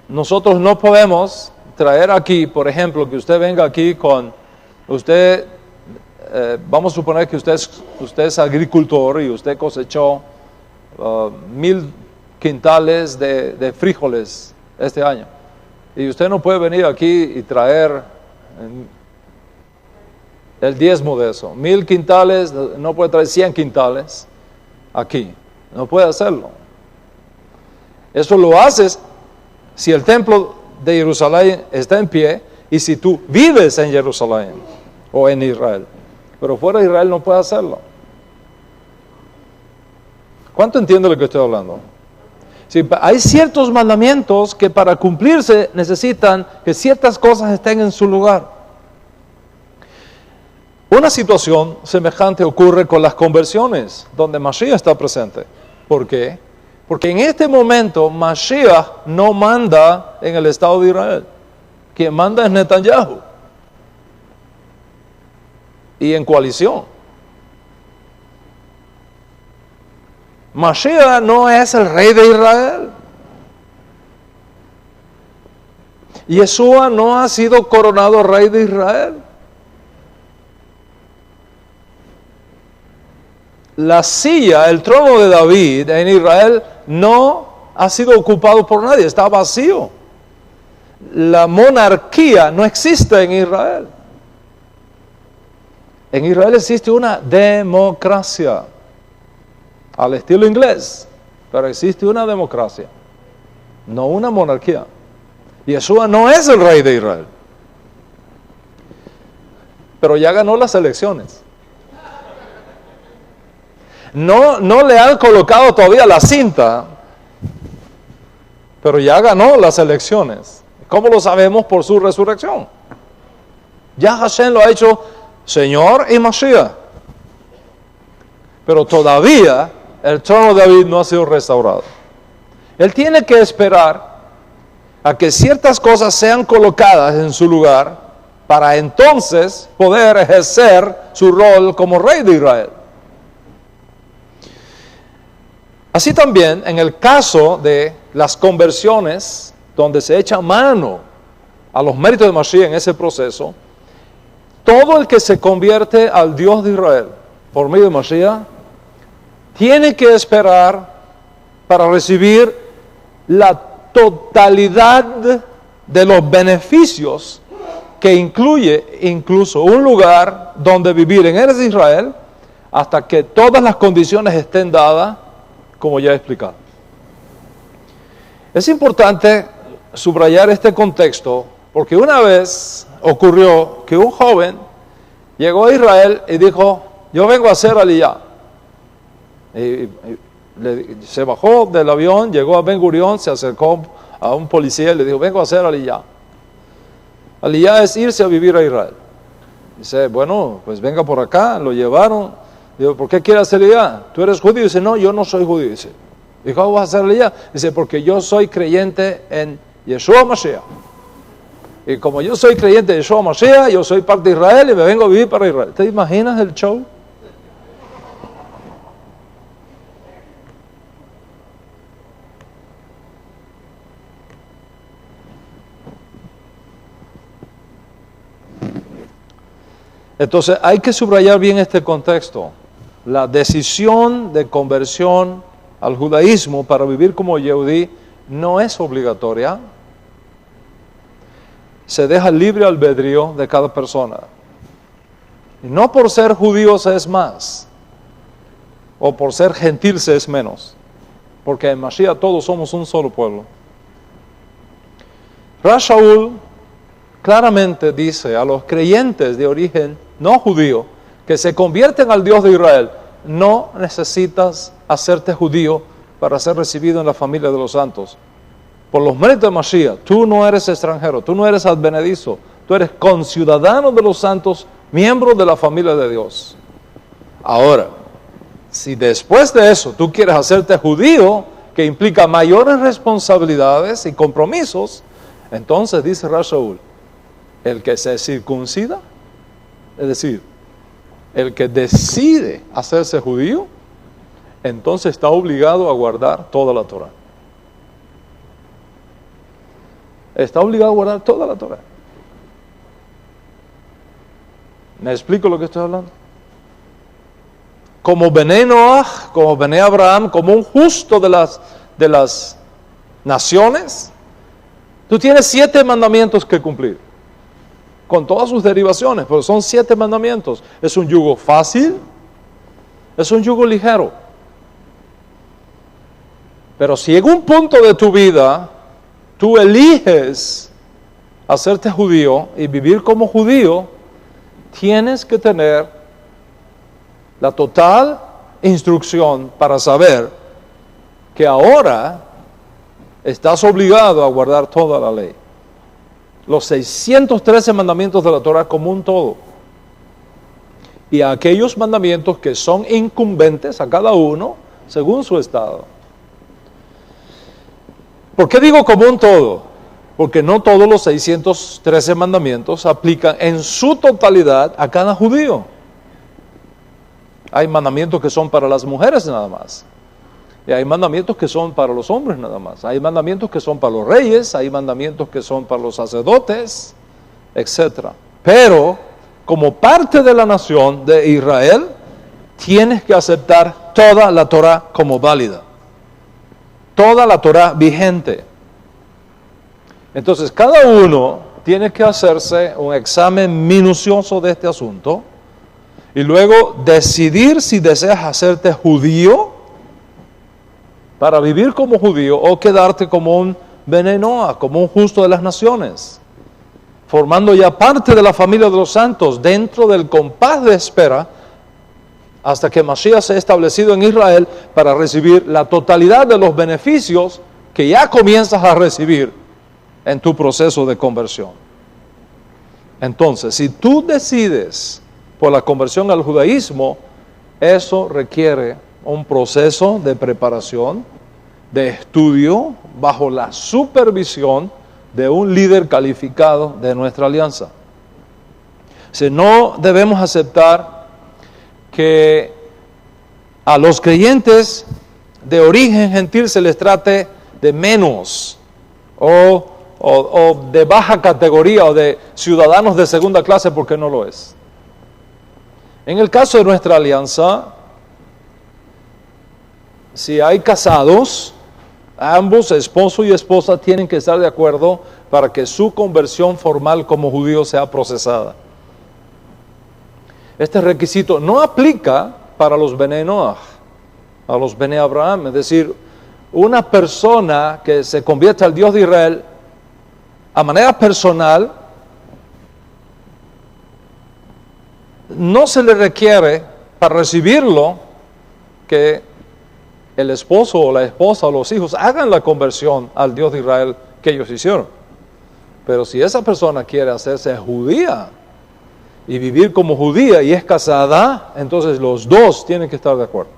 Nosotros no podemos traer aquí, por ejemplo, que usted venga aquí con, vamos a suponer que usted es agricultor y usted cosechó 1,000 quintales de frijoles este año. Y usted no puede venir aquí y traer el diezmo de eso. 1,000 quintales, no puede traer 100 quintales aquí. No puede hacerlo. Eso lo haces si el templo de Jerusalén está en pie y si tú vives en Jerusalén o en Israel. Pero fuera de Israel no puede hacerlo. ¿Cuánto entiende lo que estoy hablando? Sí, hay ciertos mandamientos que para cumplirse necesitan que ciertas cosas estén en su lugar. Una situación semejante ocurre con las conversiones, donde Mashiach está presente. ¿Por qué? Porque en este momento Mashiach no manda en el Estado de Israel. Quien manda es Netanyahu. Y en coalición. Mashiach no es el rey de Israel. Yeshua no ha sido coronado rey de Israel. La silla, el trono de David en Israel no ha sido ocupado por nadie, está vacío. La monarquía no existe en Israel. En Israel existe una democracia, al estilo inglés, pero existe una democracia, no una monarquía. Yeshua no es el rey de Israel, pero ya ganó las elecciones. No le han colocado todavía la cinta, pero ya ganó las elecciones. ¿Cómo lo sabemos? Por su resurrección. Ya Hashem lo ha hecho Señor y Mashiach. Pero todavía el trono de David no ha sido restaurado. Él tiene que esperar a que ciertas cosas sean colocadas en su lugar para entonces poder ejercer su rol como rey de Israel. Así también, en el caso de las conversiones, donde se echa mano a los méritos de Mashiach en ese proceso, todo el que se convierte al Dios de Israel por medio de Mashiach, tiene que esperar para recibir la totalidad de los beneficios que incluye incluso un lugar donde vivir en Eretz Israel, hasta que todas las condiciones estén dadas, como ya he explicado. Es importante subrayar este contexto, porque una vez ocurrió que un joven llegó a Israel y dijo: yo vengo a hacer aliyá. Se bajó del avión, llegó a Ben Gurión, se acercó a un policía y le dijo: vengo a hacer aliyá. Aliyá es irse a vivir a Israel. Dice: bueno, pues venga por acá. Lo llevaron. Digo: ¿por qué quiere hacer aliyá? ¿Tú eres judío? Dice: no, yo no soy judío. Dice: ¿y cómo vas a hacer aliyá? Dice: porque yo soy creyente en Yeshua Mashiach. Y como yo soy creyente de Yeshua Mashiach, yo soy parte de Israel y me vengo a vivir para Israel. ¿Te imaginas el show? Entonces hay que subrayar bien este contexto. La decisión de conversión al judaísmo para vivir como yehudí no es obligatoria. Se deja libre albedrío de cada persona. Y no por ser judío se es más, o por ser gentil se es menos, porque en Mashiach todos somos un solo pueblo. Rav Shaul claramente dice a los creyentes de origen no judío que se convierten al Dios de Israel: no necesitas hacerte judío para ser recibido en la familia de los santos. Por los méritos de Mashiach, tú no eres extranjero, tú no eres advenedizo, tú eres conciudadano de los santos, miembro de la familia de Dios. Ahora, si después de eso tú quieres hacerte judío, que implica mayores responsabilidades y compromisos, entonces dice Rav Shaul: el que se circuncida, es decir, el que decide hacerse judío, entonces está obligado a guardar toda la Torah. Está obligado a guardar toda la Torah. ¿Me explico lo que estoy hablando? Como Bené Noach, como Bené Abraham, como un justo de las naciones, tú tienes 7 mandamientos que cumplir, con todas sus derivaciones, pero son 7 mandamientos. Es un yugo fácil, es un yugo ligero. Pero si en un punto de tu vida tú eliges hacerte judío y vivir como judío, tienes que tener la total instrucción para saber que ahora estás obligado a guardar toda la ley. Los 613 mandamientos de la Torah como un todo. Y aquellos mandamientos que son incumbentes a cada uno según su estado. ¿Por qué digo como un todo? Porque no todos los 613 mandamientos aplican en su totalidad a cada judío. Hay mandamientos que son para las mujeres nada más. Y hay mandamientos que son para los hombres nada más. Hay mandamientos que son para los reyes, hay mandamientos que son para los sacerdotes, etc. Pero, como parte de la nación de Israel, tienes que aceptar toda la Torah como válida. Toda la Torah vigente. Entonces, cada uno tiene que hacerse un examen minucioso de este asunto y luego decidir si deseas hacerte judío para vivir como judío o quedarte como un Bene Noach, como un justo de las naciones, formando ya parte de la familia de los santos dentro del compás de espera hasta que Mashiach sea establecido en Israel para recibir la totalidad de los beneficios que ya comienzas a recibir en tu proceso de conversión. Entonces, si tú decides por la conversión al judaísmo, eso requiere un proceso de preparación, de estudio, bajo la supervisión de un líder calificado de nuestra alianza. Si no debemos aceptar que a los creyentes de origen gentil se les trate de menos o de baja categoría o de ciudadanos de segunda clase, porque no lo es. En el caso de nuestra alianza, si hay casados, ambos, esposo y esposa, tienen que estar de acuerdo para que su conversión formal como judío sea procesada. Este requisito no aplica para los Bene Noach, a los Bene Abraham, es decir, una persona que se convierte al Dios de Israel a manera personal, no se le requiere para recibirlo que el esposo o la esposa o los hijos hagan la conversión al Dios de Israel que ellos hicieron. Pero si esa persona quiere hacerse judía y vivir como judía y es casada, entonces los dos tienen que estar de acuerdo.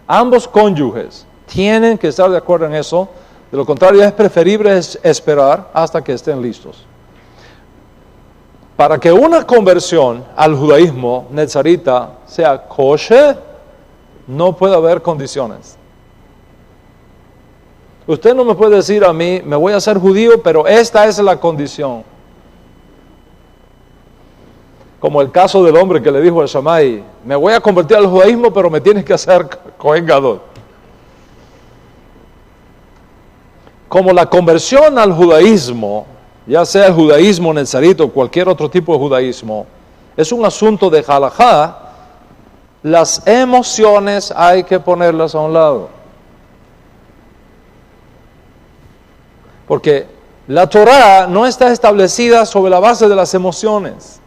Ambos cónyuges tienen que estar de acuerdo en eso. De lo contrario, es preferible esperar hasta que estén listos. Para que una conversión al judaísmo nezarita sea kosher, no puede haber condiciones. Usted no me puede decir a mí, me voy a hacer judío, pero esta es la condición. Como el caso del hombre que le dijo a Shammai, me voy a convertir al judaísmo, pero me tienes que hacer Cohen Gadol. Como la conversión al judaísmo, ya sea el judaísmo nezarita o cualquier otro tipo de judaísmo, es un asunto de halajá, las emociones hay que ponerlas a un lado. Porque la Torá no está establecida sobre la base de las emociones,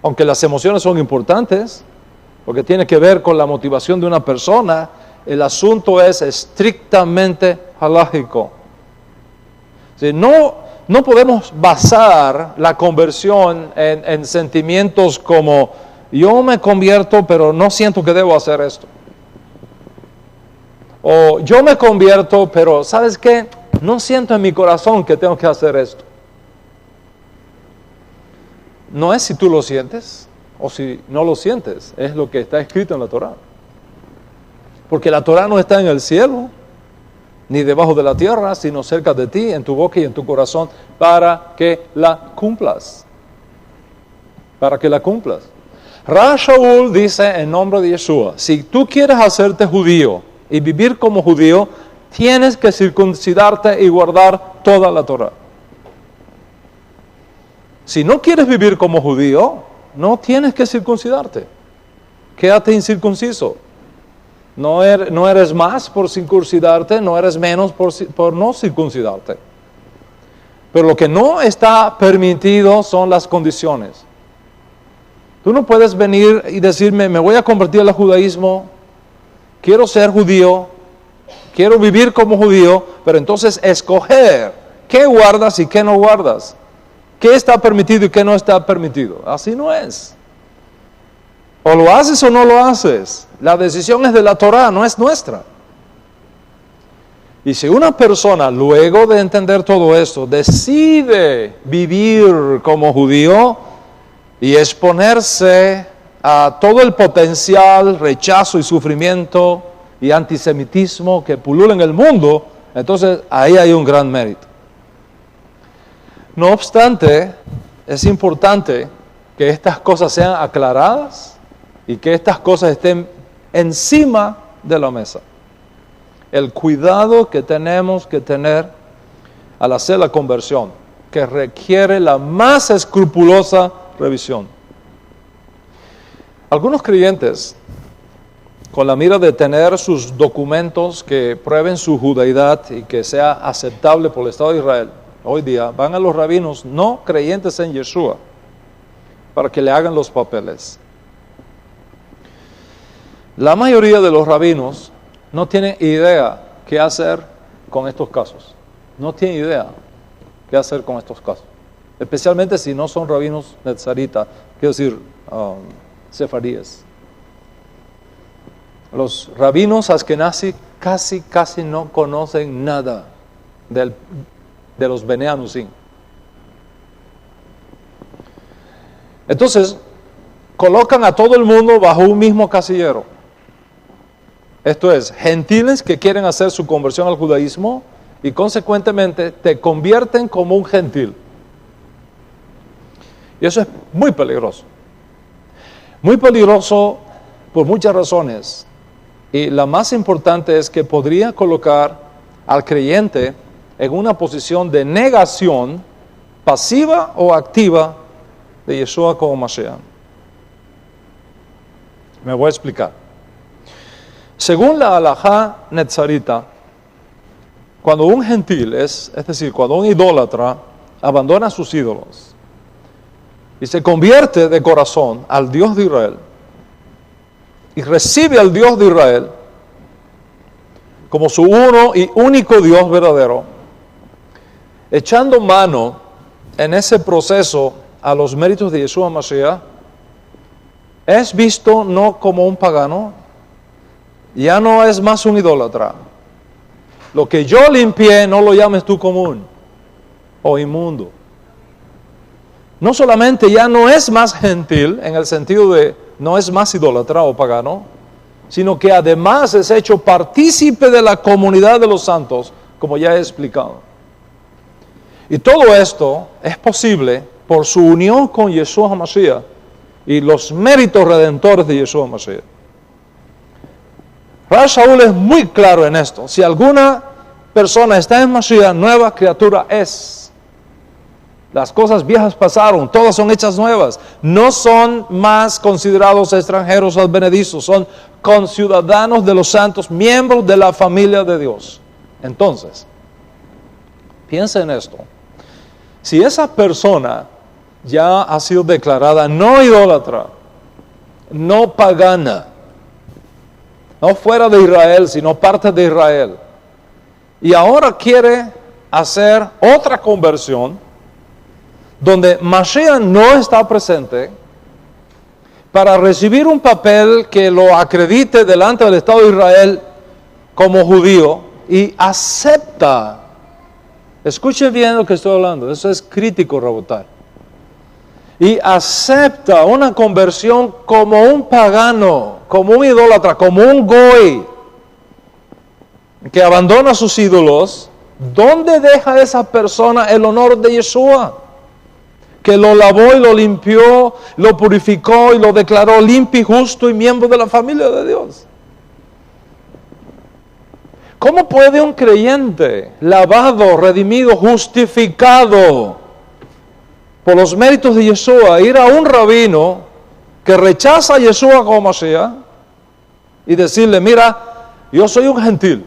aunque las emociones son importantes, porque tiene que ver con la motivación de una persona, el asunto es estrictamente halájico. Si no podemos basar la conversión en sentimientos como yo me convierto pero no siento que debo hacer esto. O yo me convierto pero ¿sabes qué? No siento en mi corazón que tengo que hacer esto. No es si tú lo sientes o si no lo sientes, es lo que está escrito en la Torá. Porque la Torá no está en el cielo, ni debajo de la tierra, sino cerca de ti, en tu boca y en tu corazón, para que la cumplas. Para que la cumplas. Rav Shaul dice en nombre de Yeshua, si tú quieres hacerte judío y vivir como judío, tienes que circuncidarte y guardar toda la Torá. Si no quieres vivir como judío, no tienes que circuncidarte. Quédate incircunciso. No eres más por circuncidarte, no eres menos por no circuncidarte. Pero lo que no está permitido son las condiciones. Tú no puedes venir y decirme, me voy a convertir al judaísmo, quiero ser judío, quiero vivir como judío, pero entonces escoger qué guardas y qué no guardas, qué está permitido y qué no está permitido. Así no es. O lo haces o no lo haces. La decisión es de la Torá, no es nuestra. Y si una persona, luego de entender todo esto, decide vivir como judío y exponerse a todo el potencial rechazo y sufrimiento y antisemitismo que pulula en el mundo, entonces ahí hay un gran mérito. No obstante, es importante que estas cosas sean aclaradas y que estas cosas estén encima de la mesa. El cuidado que tenemos que tener al hacer la conversión, que requiere la más escrupulosa revisión. Algunos creyentes, con la mira de tener sus documentos que prueben su judaidad y que sea aceptable por el Estado de Israel, hoy día van a los rabinos no creyentes en Yeshua para que le hagan los papeles. La mayoría de los rabinos no tienen idea qué hacer con estos casos. No tienen idea qué hacer con estos casos. Especialmente si no son rabinos netzaritas, quiero decir, sefardíes. Los rabinos askenazí casi no conocen nada de los Bnei Anusim. Entonces, colocan a todo el mundo bajo un mismo casillero. Esto es, gentiles que quieren hacer su conversión al judaísmo y consecuentemente te convierten como un gentil. Y eso es muy peligroso. Muy peligroso por muchas razones. Y la más importante es que podría colocar al creyente en una posición de negación pasiva o activa de Yeshua como Mashiach. Me voy a explicar. Según la halajá netzarita, cuando un gentil, es decir, cuando un idólatra abandona sus ídolos y se convierte de corazón al Dios de Israel y recibe al Dios de Israel como su uno y único Dios verdadero, echando mano en ese proceso a los méritos de Yeshua Mashiach, es visto no como un pagano, ya no es más un idólatra. Lo que yo limpié no lo llames tú común o inmundo. No solamente ya no es más gentil en el sentido de no es más idólatra o pagano, sino que además es hecho partícipe de la comunidad de los santos, como ya he explicado. Y todo esto es posible por su unión con Yeshua HaMashiach y los méritos redentores de Yeshua HaMashiach. Rav Shaul es muy claro en esto. Si alguna persona está en Mashiach, nueva criatura es. Las cosas viejas pasaron, todas son hechas nuevas. No son más considerados extranjeros advenedizos, son conciudadanos de los santos, miembros de la familia de Dios. Entonces, piensa en esto. Si esa persona ya ha sido declarada no idólatra, no pagana, no fuera de Israel, sino parte de Israel, y ahora quiere hacer otra conversión, donde Mashiach no está presente, para recibir un papel que lo acredite delante del Estado de Israel como judío, y acepta, escuchen bien lo que estoy hablando, eso es crítico, Rabotai, y acepta una conversión como un pagano, como un idólatra, como un goy, que abandona sus ídolos. ¿Dónde deja esa persona el honor de Yeshua? Que lo lavó y lo limpió, lo purificó y lo declaró limpio y justo y miembro de la familia de Dios. ¿Cómo puede un creyente lavado, redimido, justificado por los méritos de Yeshua ir a un rabino que rechaza a Yeshua como Mashiach y decirle, mira, yo soy un gentil,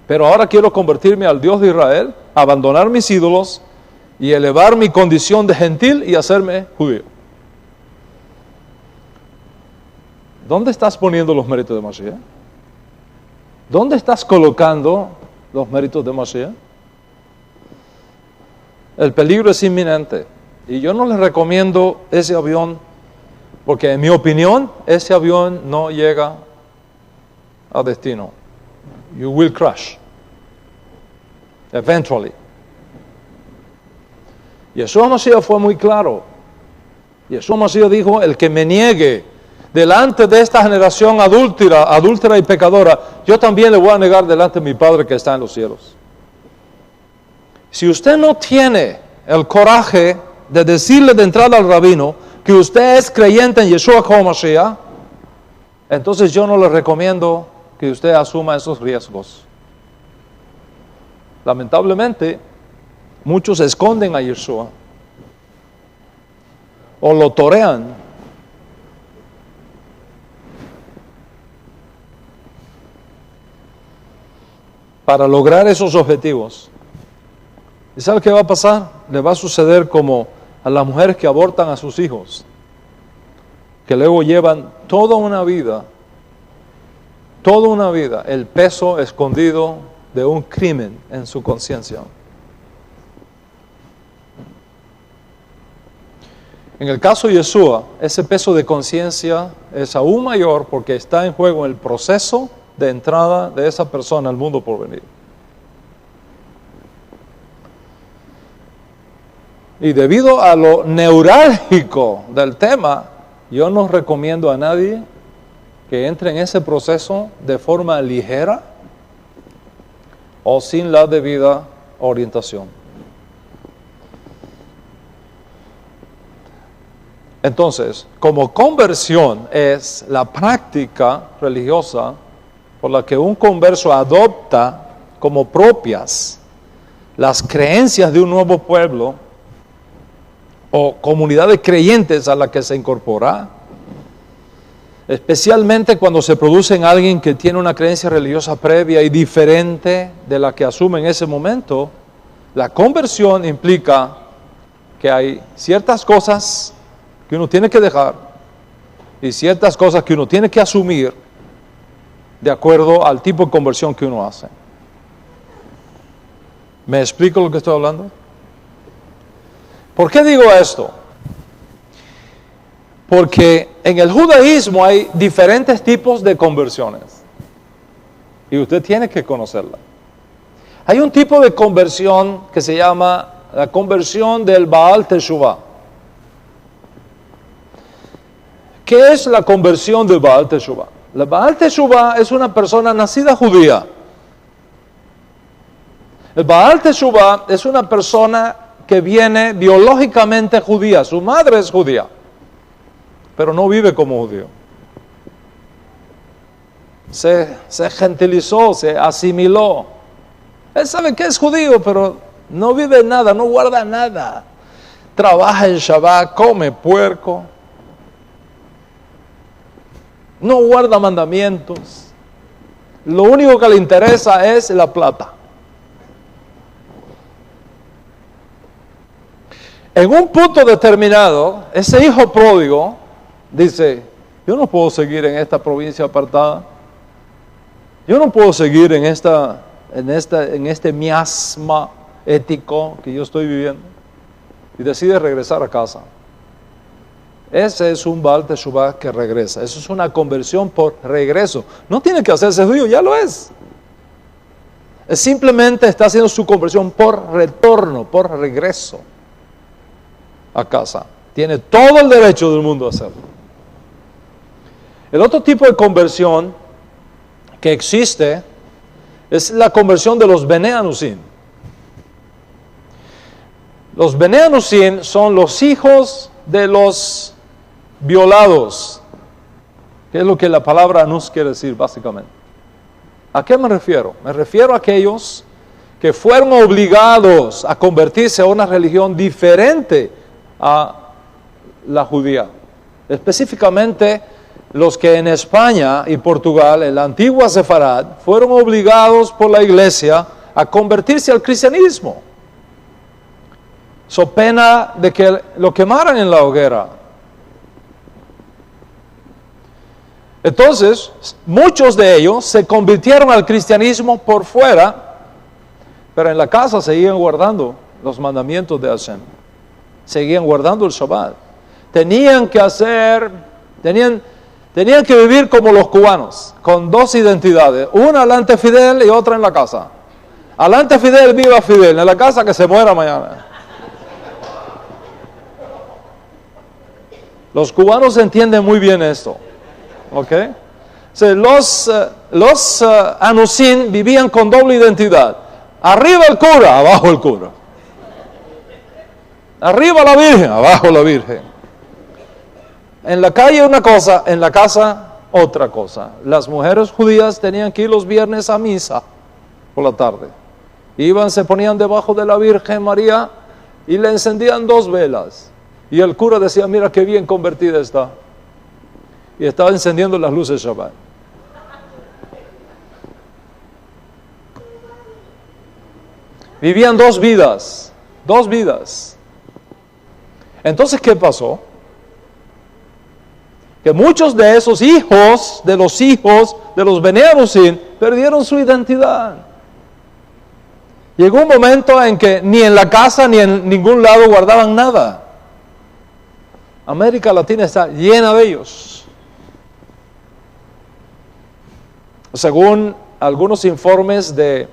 pero ahora quiero convertirme al Dios de Israel, abandonar mis ídolos y elevar mi condición de gentil y hacerme judío? ¿Dónde estás poniendo los méritos de Mashiach? ¿Dónde estás colocando los méritos de Mashiach? El peligro es inminente. Y yo no les recomiendo ese avión, porque en mi opinión, ese avión no llega a destino. You will crash. Eventually. Yeshua Mashiach fue muy claro. Yeshua Mashiach dijo, el que me niegue delante de esta generación adúltera y pecadora, yo también le voy a negar delante de mi Padre que está en los cielos. Si usted no tiene el coraje de decirle de entrada al rabino que usted es creyente en Yeshua como Mashiach, entonces yo no le recomiendo que usted asuma esos riesgos. Lamentablemente, muchos esconden a Yeshua o lo torean para lograr esos objetivos. ¿Y sabe qué va a pasar? Le va a suceder como a las mujeres que abortan a sus hijos, que luego llevan toda una vida, el peso escondido de un crimen en su conciencia. En el caso de Yeshua, ese peso de conciencia es aún mayor porque está en juego el proceso de entrada de esa persona al mundo por venir. Y debido a lo neurálgico del tema, yo no recomiendo a nadie que entre en ese proceso de forma ligera o sin la debida orientación. Entonces, como conversión es la práctica religiosa por la que un converso adopta como propias las creencias de un nuevo pueblo o comunidad de creyentes a la que se incorpora, especialmente cuando se produce en alguien que tiene una creencia religiosa previa y diferente de la que asume en ese momento, la conversión implica que hay ciertas cosas que uno tiene que dejar y ciertas cosas que uno tiene que asumir de acuerdo al tipo de conversión que uno hace. ¿Me explico lo que estoy hablando? ¿Por qué digo esto? Porque en el judaísmo hay diferentes tipos de conversiones y usted tiene que conocerla. Hay un tipo de conversión que se llama la conversión del Baal Teshuvah. ¿Qué es la conversión del Baal Teshuvah? La Baal Teshuvah es una persona nacida judía. El Baal Teshuvah es una persona que viene biológicamente judía. Su madre es judía, pero no vive como judío. Se gentilizó, se asimiló. Él sabe que es judío, pero no vive nada, no guarda nada. Trabaja en Shabbat, come puerco. No guarda mandamientos. Lo único que le interesa es la plata. En un punto determinado, ese hijo pródigo dice: yo no puedo seguir en esta provincia apartada. Yo no puedo seguir en este miasma ético que yo estoy viviendo. Y decide regresar a casa. Ese es un Baal Teshuvah que regresa. Eso es una conversión por regreso. No tiene que hacerse judío, ya lo es. Simplemente está haciendo su conversión por retorno, por regreso a casa. Tiene todo el derecho del mundo a hacerlo. El otro tipo de conversión que existe es la conversión de los Bnei Anusim. Los Bnei Anusim son los hijos de los violados. ¿Qué es lo que la palabra anus quiere decir básicamente? ¿A qué me refiero? Me refiero a aquellos que fueron obligados a convertirse a una religión diferente a la judía. Específicamente los que en España y Portugal, en la antigua Sefarad, fueron obligados por la iglesia a convertirse al cristianismo, so pena de que lo quemaran en la hoguera. Entonces, muchos de ellos se convirtieron al cristianismo por fuera, pero en la casa seguían guardando los mandamientos de Hashem, seguían guardando el Shabbat. Tenían que vivir como los cubanos, con dos identidades, una alante Fidel y otra en la casa. Alante Fidel, viva Fidel, en la casa que se muera mañana. Los cubanos entienden muy bien esto. ¿Ok? O sea, los Anusim vivían con doble identidad. Arriba el cura, abajo el cura. Arriba la Virgen, abajo la Virgen. En la calle una cosa, en la casa otra cosa. Las mujeres judías tenían que ir los viernes a misa por la tarde. Iban, se ponían debajo de la Virgen María y le encendían 2 velas. Y el cura decía, mira qué bien convertida está. Y estaba encendiendo las luces Shabbat. Vivían 2 vidas, 2 vidas. Entonces, ¿qué pasó? Que muchos de esos hijos de los Bnei Arusin perdieron su identidad. Llegó un momento en que ni en la casa ni en ningún lado guardaban nada. América Latina está llena de ellos. Según algunos informes del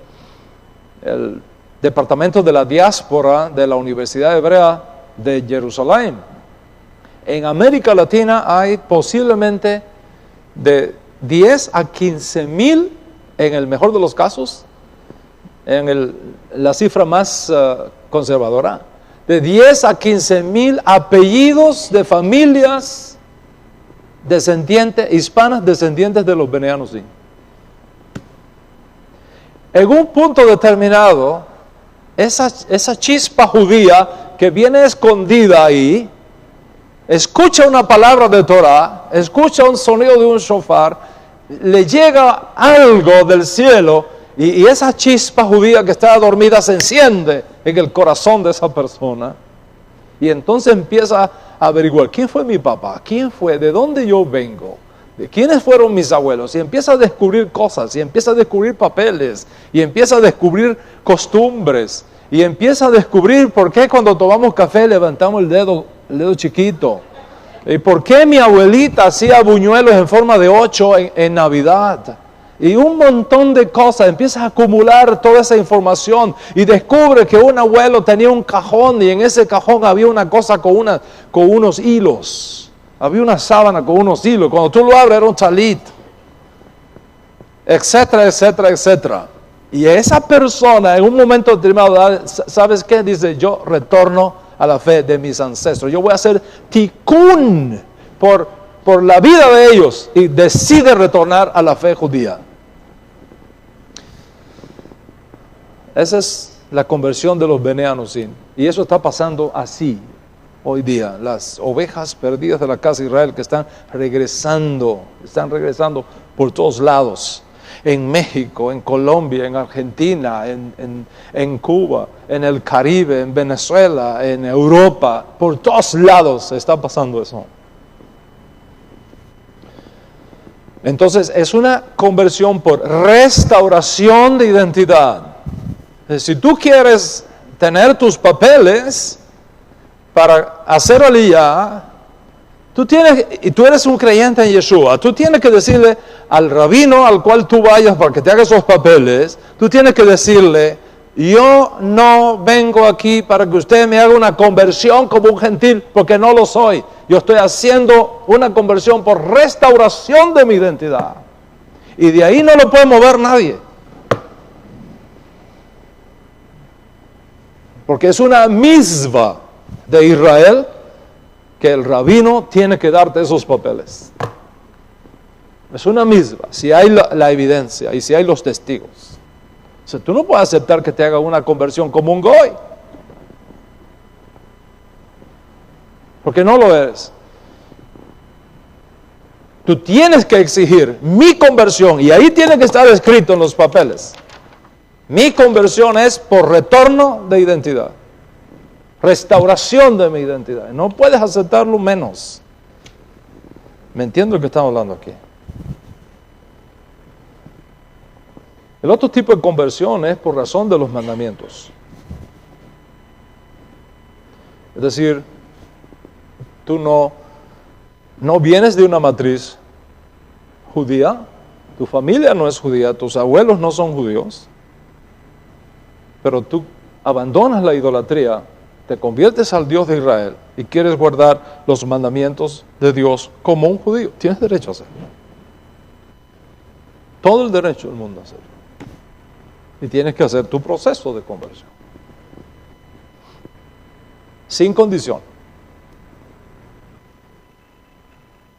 Departamento de la Diáspora de la Universidad Hebrea de Jerusalén, en América Latina hay posiblemente de 10 a 15 mil, en el mejor de los casos, la cifra más conservadora, de 10 a 15 mil apellidos de familias hispanas descendientes de los Bnei Arusin. En un punto determinado, esa chispa judía que viene escondida ahí, escucha una palabra de Torah, escucha un sonido de un shofar, le llega algo del cielo y esa chispa judía que está dormida se enciende en el corazón de esa persona. Y entonces empieza a averiguar, ¿quién fue mi papá? ¿Quién fue? ¿De dónde yo vengo? ¿De quiénes fueron mis abuelos? Y empieza a descubrir cosas, y empieza a descubrir papeles, y empieza a descubrir costumbres, y empieza a descubrir por qué cuando tomamos café levantamos el dedo chiquito. ¿Y por qué mi abuelita hacía buñuelos en forma de 8 en Navidad? Y un montón de cosas, empieza a acumular toda esa información y descubre que un abuelo tenía un cajón y en ese cajón había una cosa con unos hilos. Había una sábana con unos hilos. Cuando tú lo abres era un talit. Etcétera, etcétera, etcétera. Y esa persona en un momento determinado, ¿sabes qué? Dice, yo retorno a la fe de mis ancestros. Yo voy a hacer tikkun por la vida de ellos. Y decide retornar a la fe judía. Esa es la conversión de los Bnei Arusin. Y eso está pasando así hoy día. Las ovejas perdidas de la casa de Israel que están regresando por todos lados. En México, en Colombia, en Argentina, en Cuba, en el Caribe, en Venezuela, en Europa. Por todos lados está pasando eso. Entonces es una conversión por restauración de identidad. Si tú quieres tener tus papeles para hacer aliyah, y tú eres un creyente en Yeshua, tú tienes que decirle al rabino al cual tú vayas para que te haga esos papeles, tú tienes que decirle, yo no vengo aquí para que usted me haga una conversión como un gentil, porque no lo soy. Yo estoy haciendo una conversión por restauración de mi identidad. Y de ahí no lo puede mover nadie. Porque es una mizvah de Israel que el rabino tiene que darte esos papeles. Es una mizvah, si hay la evidencia y si hay los testigos. O sea, tú no puedes aceptar que te haga una conversión como un goy. Porque no lo eres. Tú tienes que exigir mi conversión y ahí tiene que estar escrito en los papeles. Mi conversión es por retorno de identidad. Restauración de mi identidad. No puedes aceptarlo menos. ¿Me entiendo lo que estamos hablando aquí? El otro tipo de conversión es por razón de los mandamientos. Es decir, tú no vienes de una matriz judía, tu familia no es judía, tus abuelos no son judíos, pero tú abandonas la idolatría, te conviertes al Dios de Israel y quieres guardar los mandamientos de Dios como un judío. Tienes derecho a hacerlo. Todo el derecho del mundo a hacerlo. Y tienes que hacer tu proceso de conversión. Sin condición.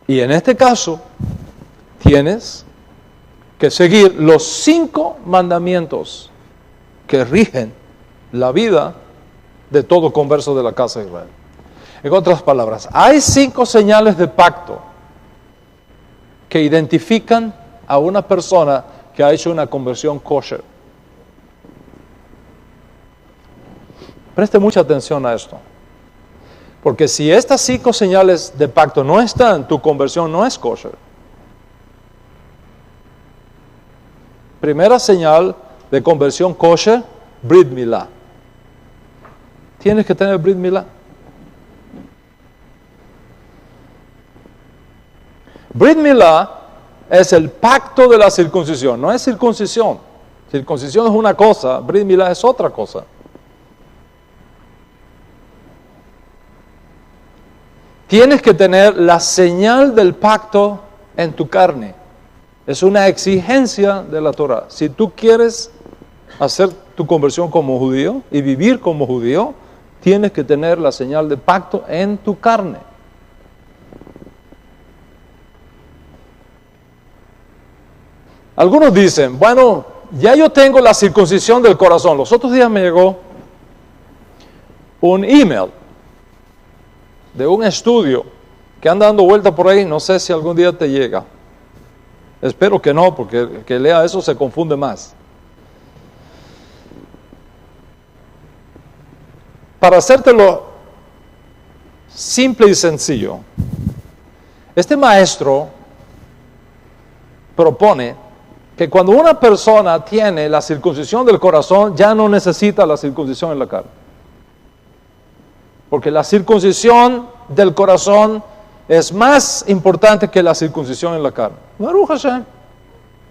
Y en este caso, tienes que seguir los 5 mandamientos que rigen la vida de todo converso de la casa de Israel. En otras palabras, hay 5 señales de pacto que identifican a una persona que ha hecho una conversión kosher. Preste mucha atención a esto. Porque si estas 5 señales de pacto no están, tu conversión no es kosher. Primera señal de conversión kosher, Brit Milá. Tienes que tener Brit Milá. Brit Milá es el pacto de la circuncisión, no es circuncisión. Circuncisión es una cosa, Brit Milá es otra cosa. Tienes que tener la señal del pacto en tu carne. Es una exigencia de la Torah. Si tú quieres hacer tu conversión como judío y vivir como judío, tienes que tener la señal de pacto en tu carne. Algunos dicen, bueno, ya yo tengo la circuncisión del corazón. Los otros días me llegó un email de un estudio que anda dando vuelta por ahí, no sé si algún día te llega. Espero que no, porque el que lea eso se confunde más. Para hacértelo simple y sencillo, este maestro propone que cuando una persona tiene la circuncisión del corazón, ya no necesita la circuncisión en la carne. Porque la circuncisión del corazón es más importante que la circuncisión en la carne. Baruch Hashem.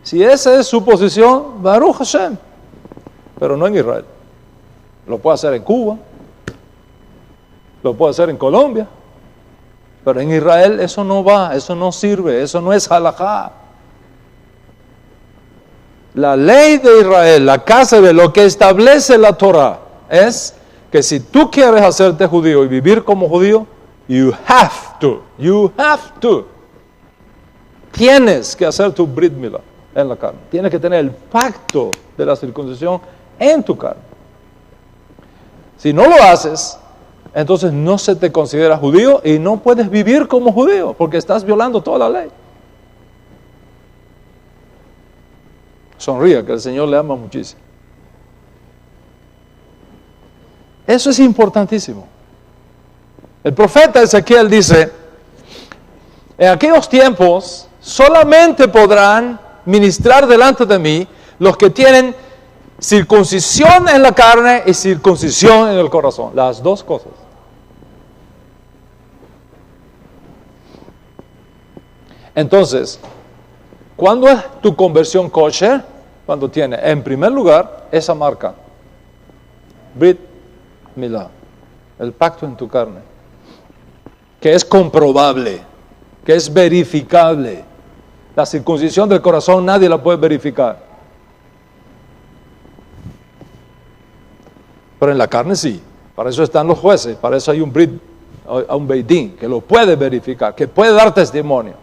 Si esa es su posición, Baruch Hashem. Pero no en Israel. Lo puede hacer en Cuba. Lo puede hacer en Colombia. Pero en Israel eso no va, eso no sirve, eso no es halajá. La ley de Israel, la casa de lo que establece la Torah, es que si tú quieres hacerte judío y vivir como judío, you have to. Tienes que hacer tu Brit Milá en la carne. Tienes que tener el pacto de la circuncisión en tu carne. Si no lo haces, entonces no se te considera judío y no puedes vivir como judío porque estás violando toda la ley. Sonríe, que el Señor le ama muchísimo. Eso es importantísimo. El profeta Ezequiel dice, en aquellos tiempos solamente podrán ministrar delante de mí los que tienen circuncisión en la carne y circuncisión en el corazón. Las dos cosas. Entonces, ¿cuándo es tu conversión kosher? Cuando tiene, en primer lugar, esa marca. Brit Milá, el pacto en tu carne, que es comprobable, que es verificable. La circuncisión del corazón nadie la puede verificar. Pero en la carne sí. Para eso están los jueces, para eso hay un Beit Din que lo puede verificar, que puede dar testimonio.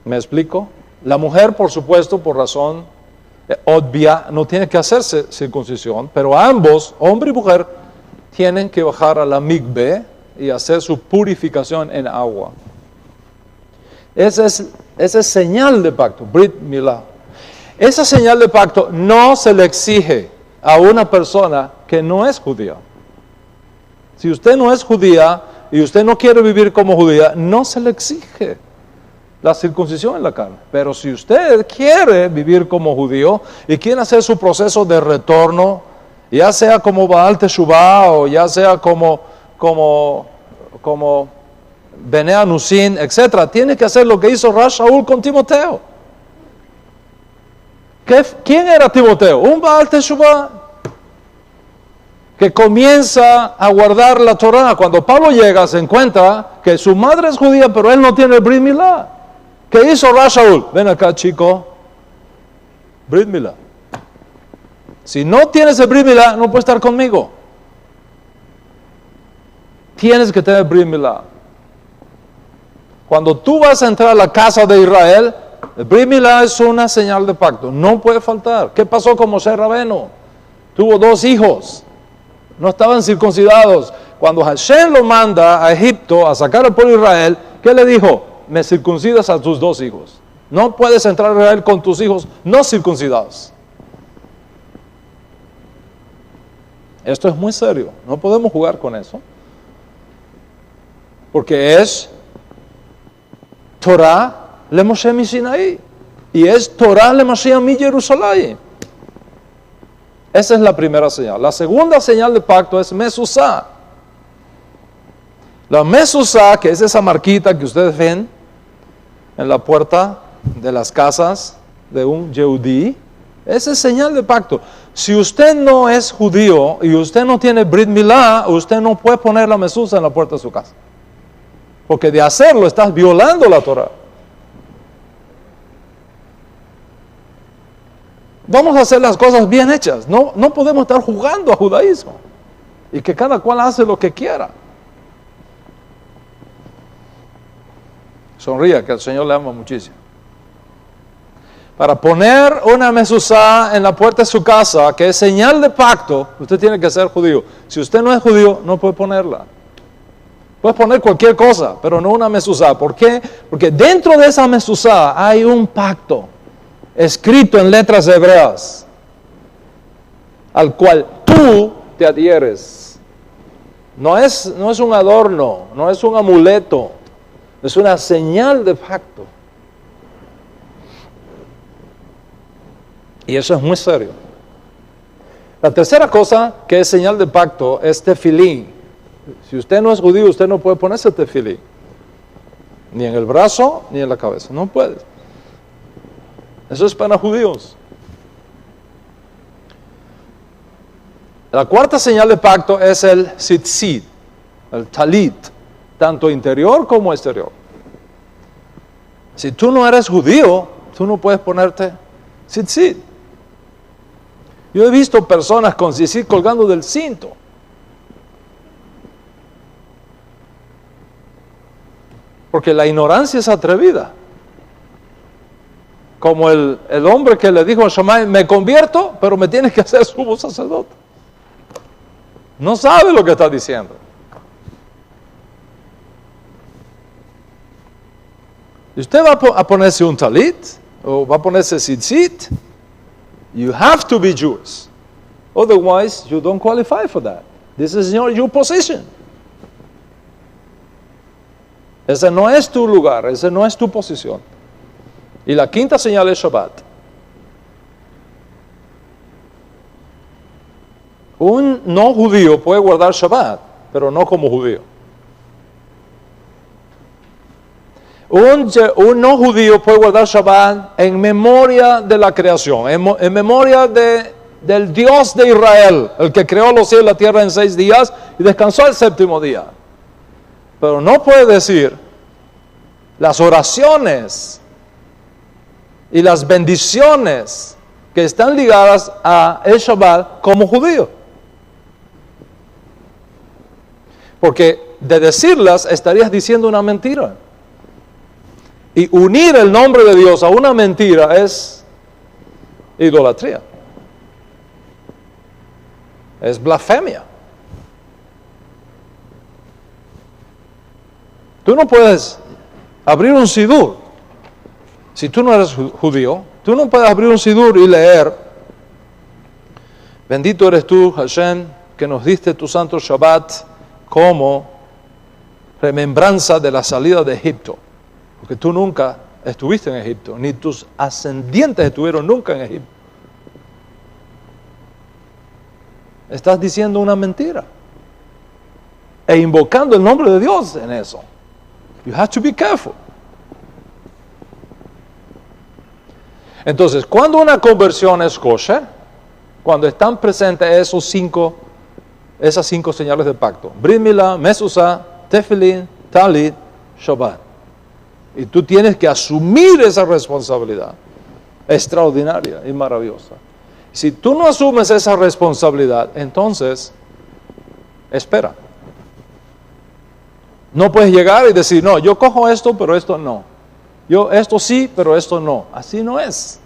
¿Me explico? La mujer, por supuesto, por razón obvia, no tiene que hacerse circuncisión, pero ambos, hombre y mujer, tienen que bajar a la mikveh y hacer su purificación en agua. Esa es señal de pacto, Brit Milá. Esa señal de pacto no se le exige a una persona que no es judía. Si usted no es judía y usted no quiere vivir como judía, no se le exige la circuncisión en la carne. Pero si usted quiere vivir como judío y quiere hacer su proceso de retorno, ya sea como Baal Teshuvah o ya sea como Bene Anusin, etc., tiene que hacer lo que hizo Rash Shaul con Timoteo. ¿Quién era Timoteo? Un Baal Teshuvah que comienza a guardar la Torah. Cuando Pablo llega, se encuentra que su madre es judía, pero él no tiene el Brit Milá. ¿Qué hizo Rash Shaul? Ven acá, chico. Brit Milá. Si no tienes el Brit Milá, no puedes estar conmigo. Tienes que tener Brit Milá. Cuando tú vas a entrar a la casa de Israel, El Brit Milá es una señal de pacto, no puede faltar. ¿Qué pasó con Moshe Rabeno? Tuvo 2 hijos, no estaban circuncidados. Cuando Hashem lo manda a Egipto a sacar al pueblo de Israel, ¿qué le dijo? Me circuncidas a tus 2 hijos. No puedes entrar a Israel con tus hijos no circuncidados. Esto es muy serio, no podemos jugar con eso. Porque es Torah le Moshe mi Sinaí. Y es Torah le Moshe mi Jerusalén. Esa es la primera señal. La segunda señal de pacto es Mezuzá. La Mezuzá, que es esa marquita que ustedes ven en la puerta de las casas de un Yehudí, esa es señal de pacto. Si usted no es judío y usted no tiene Brit Milá, usted no puede poner la Mezuzá en la puerta de su casa. Porque de hacerlo estás violando la Torah. Vamos a hacer las cosas bien hechas. No podemos estar jugando a judaísmo. Y que cada cual hace lo que quiera. Sonría, que el Señor le ama muchísimo. Para poner una mezuzá en la puerta de su casa, que es señal de pacto, usted tiene que ser judío. Si usted no es judío, no puede ponerla. Puedes poner cualquier cosa, pero no una mezuzá. ¿Por qué? Porque dentro de esa mezuzá hay un pacto escrito en letras hebreas, al cual tú te adhieres. No es un adorno, no es un amuleto, es una señal de pacto. Y eso es muy serio. La tercera cosa que es señal de pacto es tefilín. Si usted no es judío, usted no puede ponerse tefilín. Ni en el brazo, ni en la cabeza. No puede. Eso es para judíos. La cuarta señal de pacto es el tzitzit, el talit, tanto interior como exterior. Si tú no eres judío, tú no puedes ponerte tzitzit. Yo he visto personas con tzitzit colgando del cinto. Porque la ignorancia es atrevida. Como el hombre que le dijo a Shammai, me convierto, pero me tienes que hacer sumo sacerdote. No sabe lo que está diciendo. Y usted va a ponerse un talit, o va a ponerse tzitzit, you have to be Jewish. Otherwise, you don't qualify for that. This is not your position. Ese no es tu lugar, ese no es tu posición. Y la quinta señal es Shabbat. Un no judío puede guardar Shabbat, pero no como judío. Un no judío puede guardar Shabbat en memoria de la creación, en memoria del Dios de Israel, el que creó los cielos y la tierra en 6 días y descansó el 7º día. Pero no puede decir las oraciones y las bendiciones que están ligadas a el Shabbat como judío. Porque de decirlas estarías diciendo una mentira. Y unir el nombre de Dios a una mentira es idolatría. Es blasfemia. Tú no puedes abrir un sidur. Si tú no eres judío, tú no puedes abrir un sidur y leer: bendito eres tú, Hashem, que nos diste tu santo Shabbat como remembranza de la salida de Egipto. Porque tú nunca estuviste en Egipto, ni tus ascendientes estuvieron nunca en Egipto. Estás diciendo una mentira e invocando el nombre de Dios en eso. You have to be careful. Entonces, cuando una conversión es kosher, cuando están presentes esas 5 señales de pacto: Brit Milá, Mezuzá, Tefilín, Talit, Shabbat. Y tú tienes que asumir esa responsabilidad extraordinaria y maravillosa. Si tú no asumes esa responsabilidad, entonces, espera. No puedes llegar y decir, no, yo cojo esto, pero esto no. Yo esto sí, pero esto no. Así no es.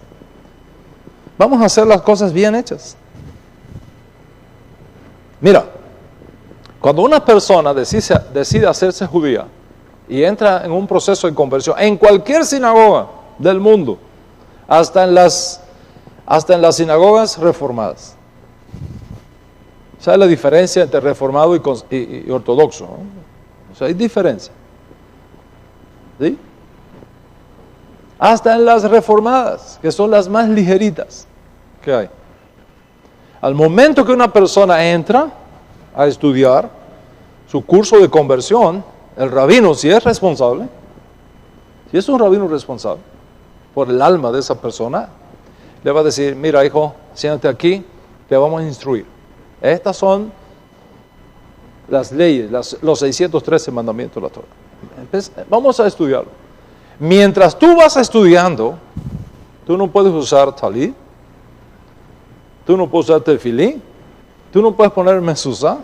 Vamos a hacer las cosas bien hechas. Mira, cuando una persona decide hacerse judía y entra en un proceso de conversión, en cualquier sinagoga del mundo, hasta en las sinagogas reformadas. ¿Sabes la diferencia entre reformado y ortodoxo? ¿No? O sea, hay diferencia. ¿Sí? Hasta en las reformadas, que son las más ligeritas que hay. Al momento que una persona entra a estudiar su curso de conversión, el rabino, si es responsable, si es un rabino responsable por el alma de esa persona, le va a decir, mira hijo, siéntate aquí, te vamos a instruir. Estas son las leyes, los 613 mandamientos de la Torah. Vamos a estudiarlo. Mientras tú vas estudiando, tú no puedes usar talí, tú no puedes usar tefilín, tú no puedes poner mezuzá,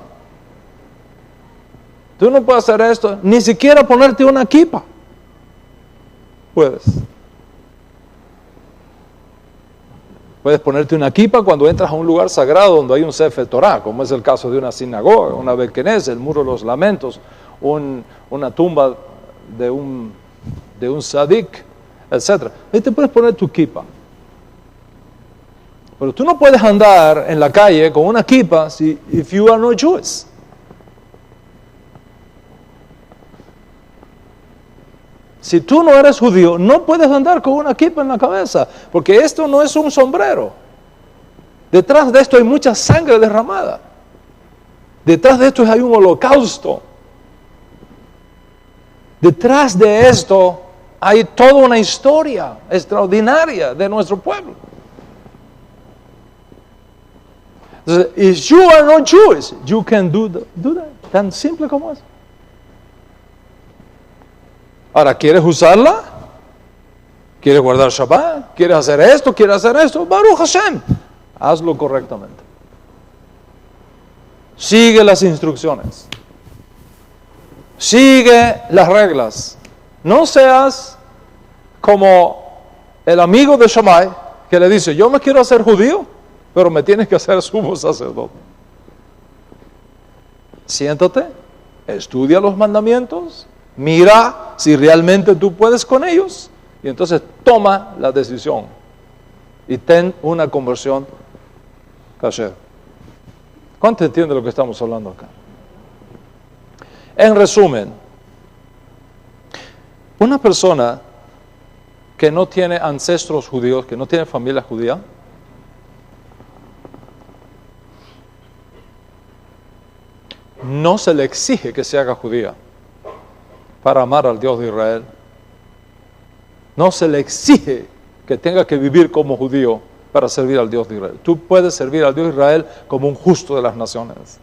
tú no puedes hacer esto, ni siquiera ponerte una kipa. Puedes ponerte una kipa cuando entras a un lugar sagrado donde hay un Sefer Torah, como es el caso de una sinagoga, una Bet Knesset, el Muro de los Lamentos, una tumba de un sadik, etc. Ahí te puedes poner tu kipa. Pero tú no puedes andar en la calle con una kipa if you are not Jewish. Si tú no eres judío, no puedes andar con una kipa en la cabeza, porque esto no es un sombrero. Detrás de esto hay mucha sangre derramada. Detrás de esto hay un holocausto. Detrás de esto hay toda una historia extraordinaria de nuestro pueblo. Entonces, if you are not Jewish, you can do that. Tan simple como es. Ahora, ¿quieres usarla? ¿Quieres guardar Shabbat? ¿Quieres hacer esto? ¿Quieres hacer esto? Baruch Hashem. Hazlo correctamente. Sigue las instrucciones. Sigue las reglas. No seas como el amigo de Shammai que le dice, yo me quiero hacer judío, pero me tienes que hacer sumo sacerdote. Siéntate, estudia los mandamientos, mira si realmente tú puedes con ellos, y entonces toma la decisión y ten una conversión kasher. ¿Cuánto entiende lo que estamos hablando acá? En resumen, una persona que no tiene ancestros judíos, que no tiene familia judía, no se le exige que se haga judía para amar al Dios de Israel. No se le exige que tenga que vivir como judío para servir al Dios de Israel. Tú puedes servir al Dios de Israel como un justo de las naciones.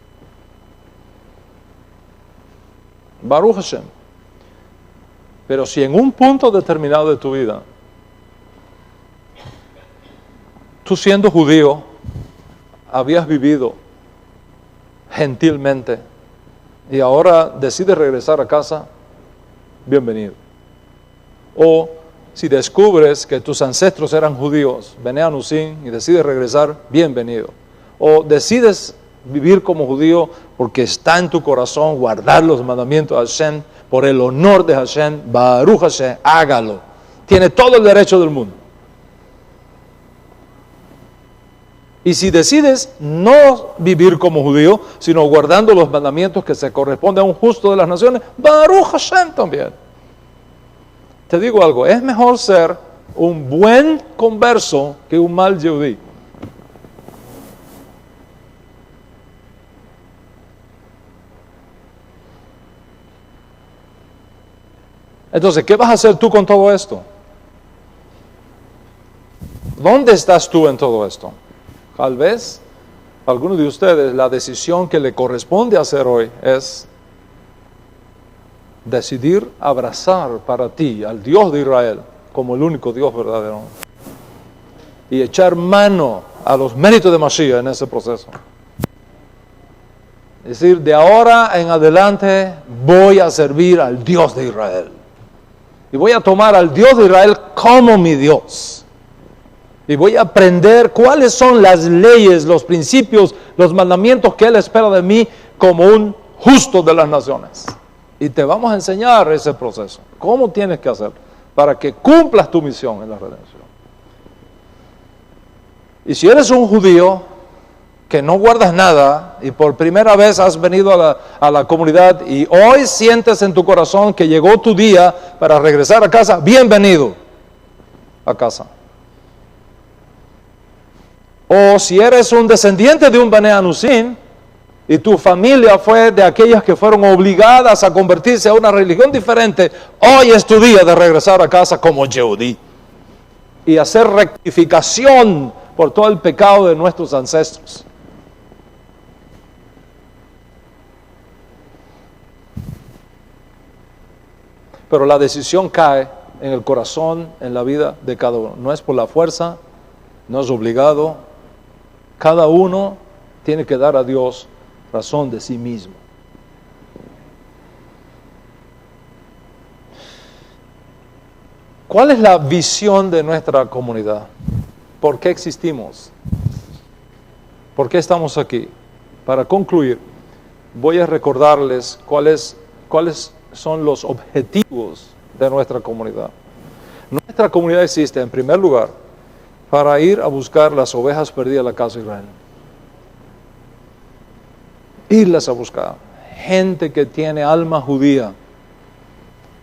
Baruch Hashem. Pero si en un punto determinado de tu vida, tú siendo judío, habías vivido gentilmente y ahora decides regresar a casa, bienvenido. O si descubres que tus ancestros eran judíos, Bnei Anusim, y decides regresar, bienvenido. O decides vivir como judío porque está en tu corazón guardar los mandamientos de Hashem, por el honor de Hashem, Baruch Hashem, hágalo. Tiene todo el derecho del mundo. Y si decides no vivir como judío, sino guardando los mandamientos que se corresponden a un justo de las naciones, Baruch Hashem también. Te digo algo, es mejor ser un buen converso que un mal yehudí. Entonces, ¿qué vas a hacer tú con todo esto? ¿Dónde estás tú en todo esto? Tal vez, algunos de ustedes, la decisión que le corresponde hacer hoy es decidir abrazar para ti al Dios de Israel como el único Dios verdadero y echar mano a los méritos de Mashiach en ese proceso. Es decir, de ahora en adelante voy a servir al Dios de Israel. y voy a tomar al Dios de Israel como mi Dios. Y voy a aprender cuáles son las leyes, los principios, los mandamientos que Él espera de mí como un justo de las naciones. Y te vamos a enseñar ese proceso, cómo tienes que hacer para que cumplas tu misión en la redención. Y si eres un judío que no guardas nada y por primera vez has venido a la comunidad y hoy sientes en tu corazón que llegó tu día para regresar a casa, bienvenido a casa. O si eres un descendiente de un Bnei Anusim y tu familia fue de aquellas que fueron obligadas a convertirse a una religión diferente, hoy es tu día de regresar a casa como Yehudí y hacer rectificación por todo el pecado de nuestros ancestros. Pero la decisión cae en el corazón, en la vida de cada uno. No es por la fuerza, no es obligado. Cada uno tiene que dar a Dios razón de sí mismo. ¿Cuál es la visión de nuestra comunidad? ¿Por qué existimos? ¿Por qué estamos aquí? Para concluir, voy a recordarles cuáles son los objetivos de nuestra comunidad. Nuestra comunidad existe, en primer lugar, para ir a buscar las ovejas perdidas de la casa de Israel. Irlas a buscar. Gente que tiene alma judía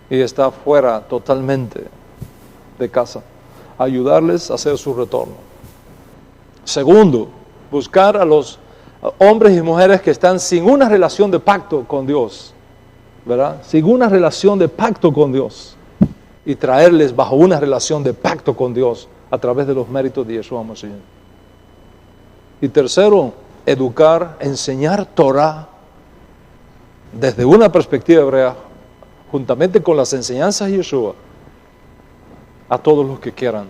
y está fuera totalmente de casa. Ayudarles a hacer su retorno. Segundo, buscar a los hombres y mujeres que están sin una relación de pacto con Dios, ¿verdad? Sin una relación de pacto con Dios, y traerles bajo una relación de pacto con Dios a través de los méritos de Yeshua Mashiach. Y tercero, educar, enseñar Torah desde una perspectiva hebrea, juntamente con las enseñanzas de Yeshua, a todos los que quieran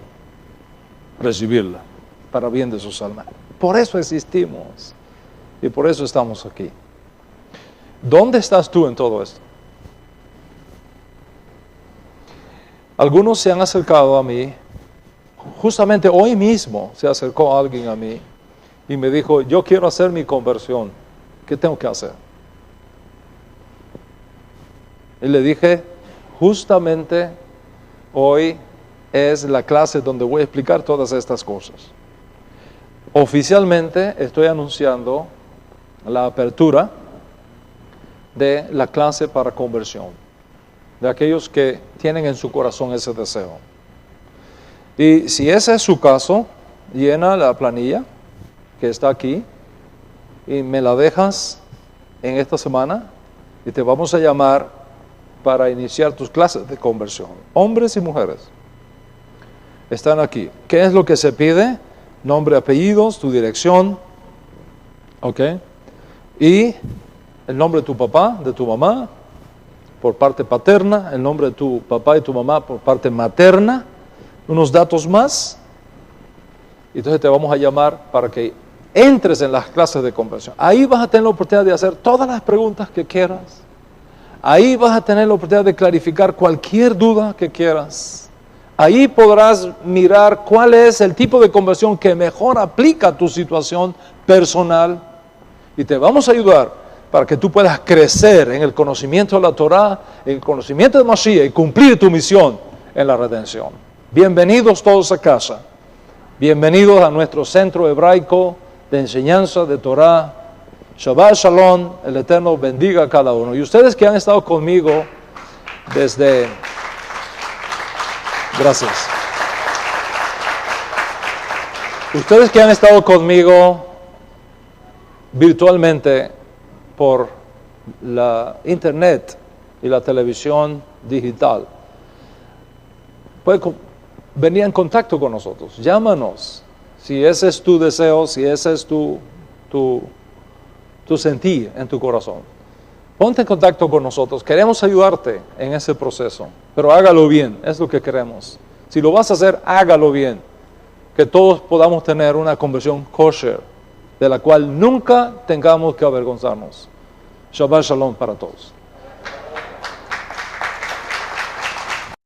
recibirla para bien de sus almas. Por eso existimos y por eso estamos aquí. ¿Dónde estás tú en todo esto? Algunos se han acercado a mí, justamente hoy mismo se acercó alguien a mí y me dijo, yo quiero hacer mi conversión, ¿qué tengo que hacer? Y le dije, justamente hoy es la clase donde voy a explicar todas estas cosas. Oficialmente estoy anunciando la apertura de la clase para conversión, de aquellos que tienen en su corazón ese deseo. Y si ese es su caso, llena la planilla que está aquí y me la dejas en esta semana y te vamos a llamar para iniciar tus clases de conversión. Hombres y mujeres están aquí. ¿Qué es lo que se pide? Nombre, apellidos, tu dirección, ¿ok? Y el nombre de tu papá, de tu mamá, por parte paterna, el nombre de tu papá y tu mamá por parte materna, unos datos más. Entonces te vamos a llamar para que entres en las clases de conversión. Ahí vas a tener la oportunidad de hacer todas las preguntas que quieras. Ahí vas a tener la oportunidad de clarificar cualquier duda que quieras. Ahí podrás mirar cuál es el tipo de conversión que mejor aplica a tu situación personal. Y te vamos a ayudar para que tú puedas crecer en el conocimiento de la Torah, en el conocimiento de Mashiach y cumplir tu misión en la redención. Bienvenidos todos a casa. Bienvenidos a nuestro centro hebraico de enseñanza de Torah. Shabbat Shalom, el Eterno bendiga a cada uno. Y ustedes que han estado conmigo desde... Gracias. Ustedes que han estado conmigo virtualmente por la internet y la televisión digital, pueden venir en contacto con nosotros. Llámanos. Si ese es tu deseo, si ese es tu sentir en tu corazón. Ponte en contacto con nosotros. Queremos ayudarte en ese proceso, pero hágalo bien, es lo que queremos. Si lo vas a hacer, hágalo bien. Que todos podamos tener una conversión kosher, de la cual nunca tengamos que avergonzarnos. Shabbat Shalom para todos.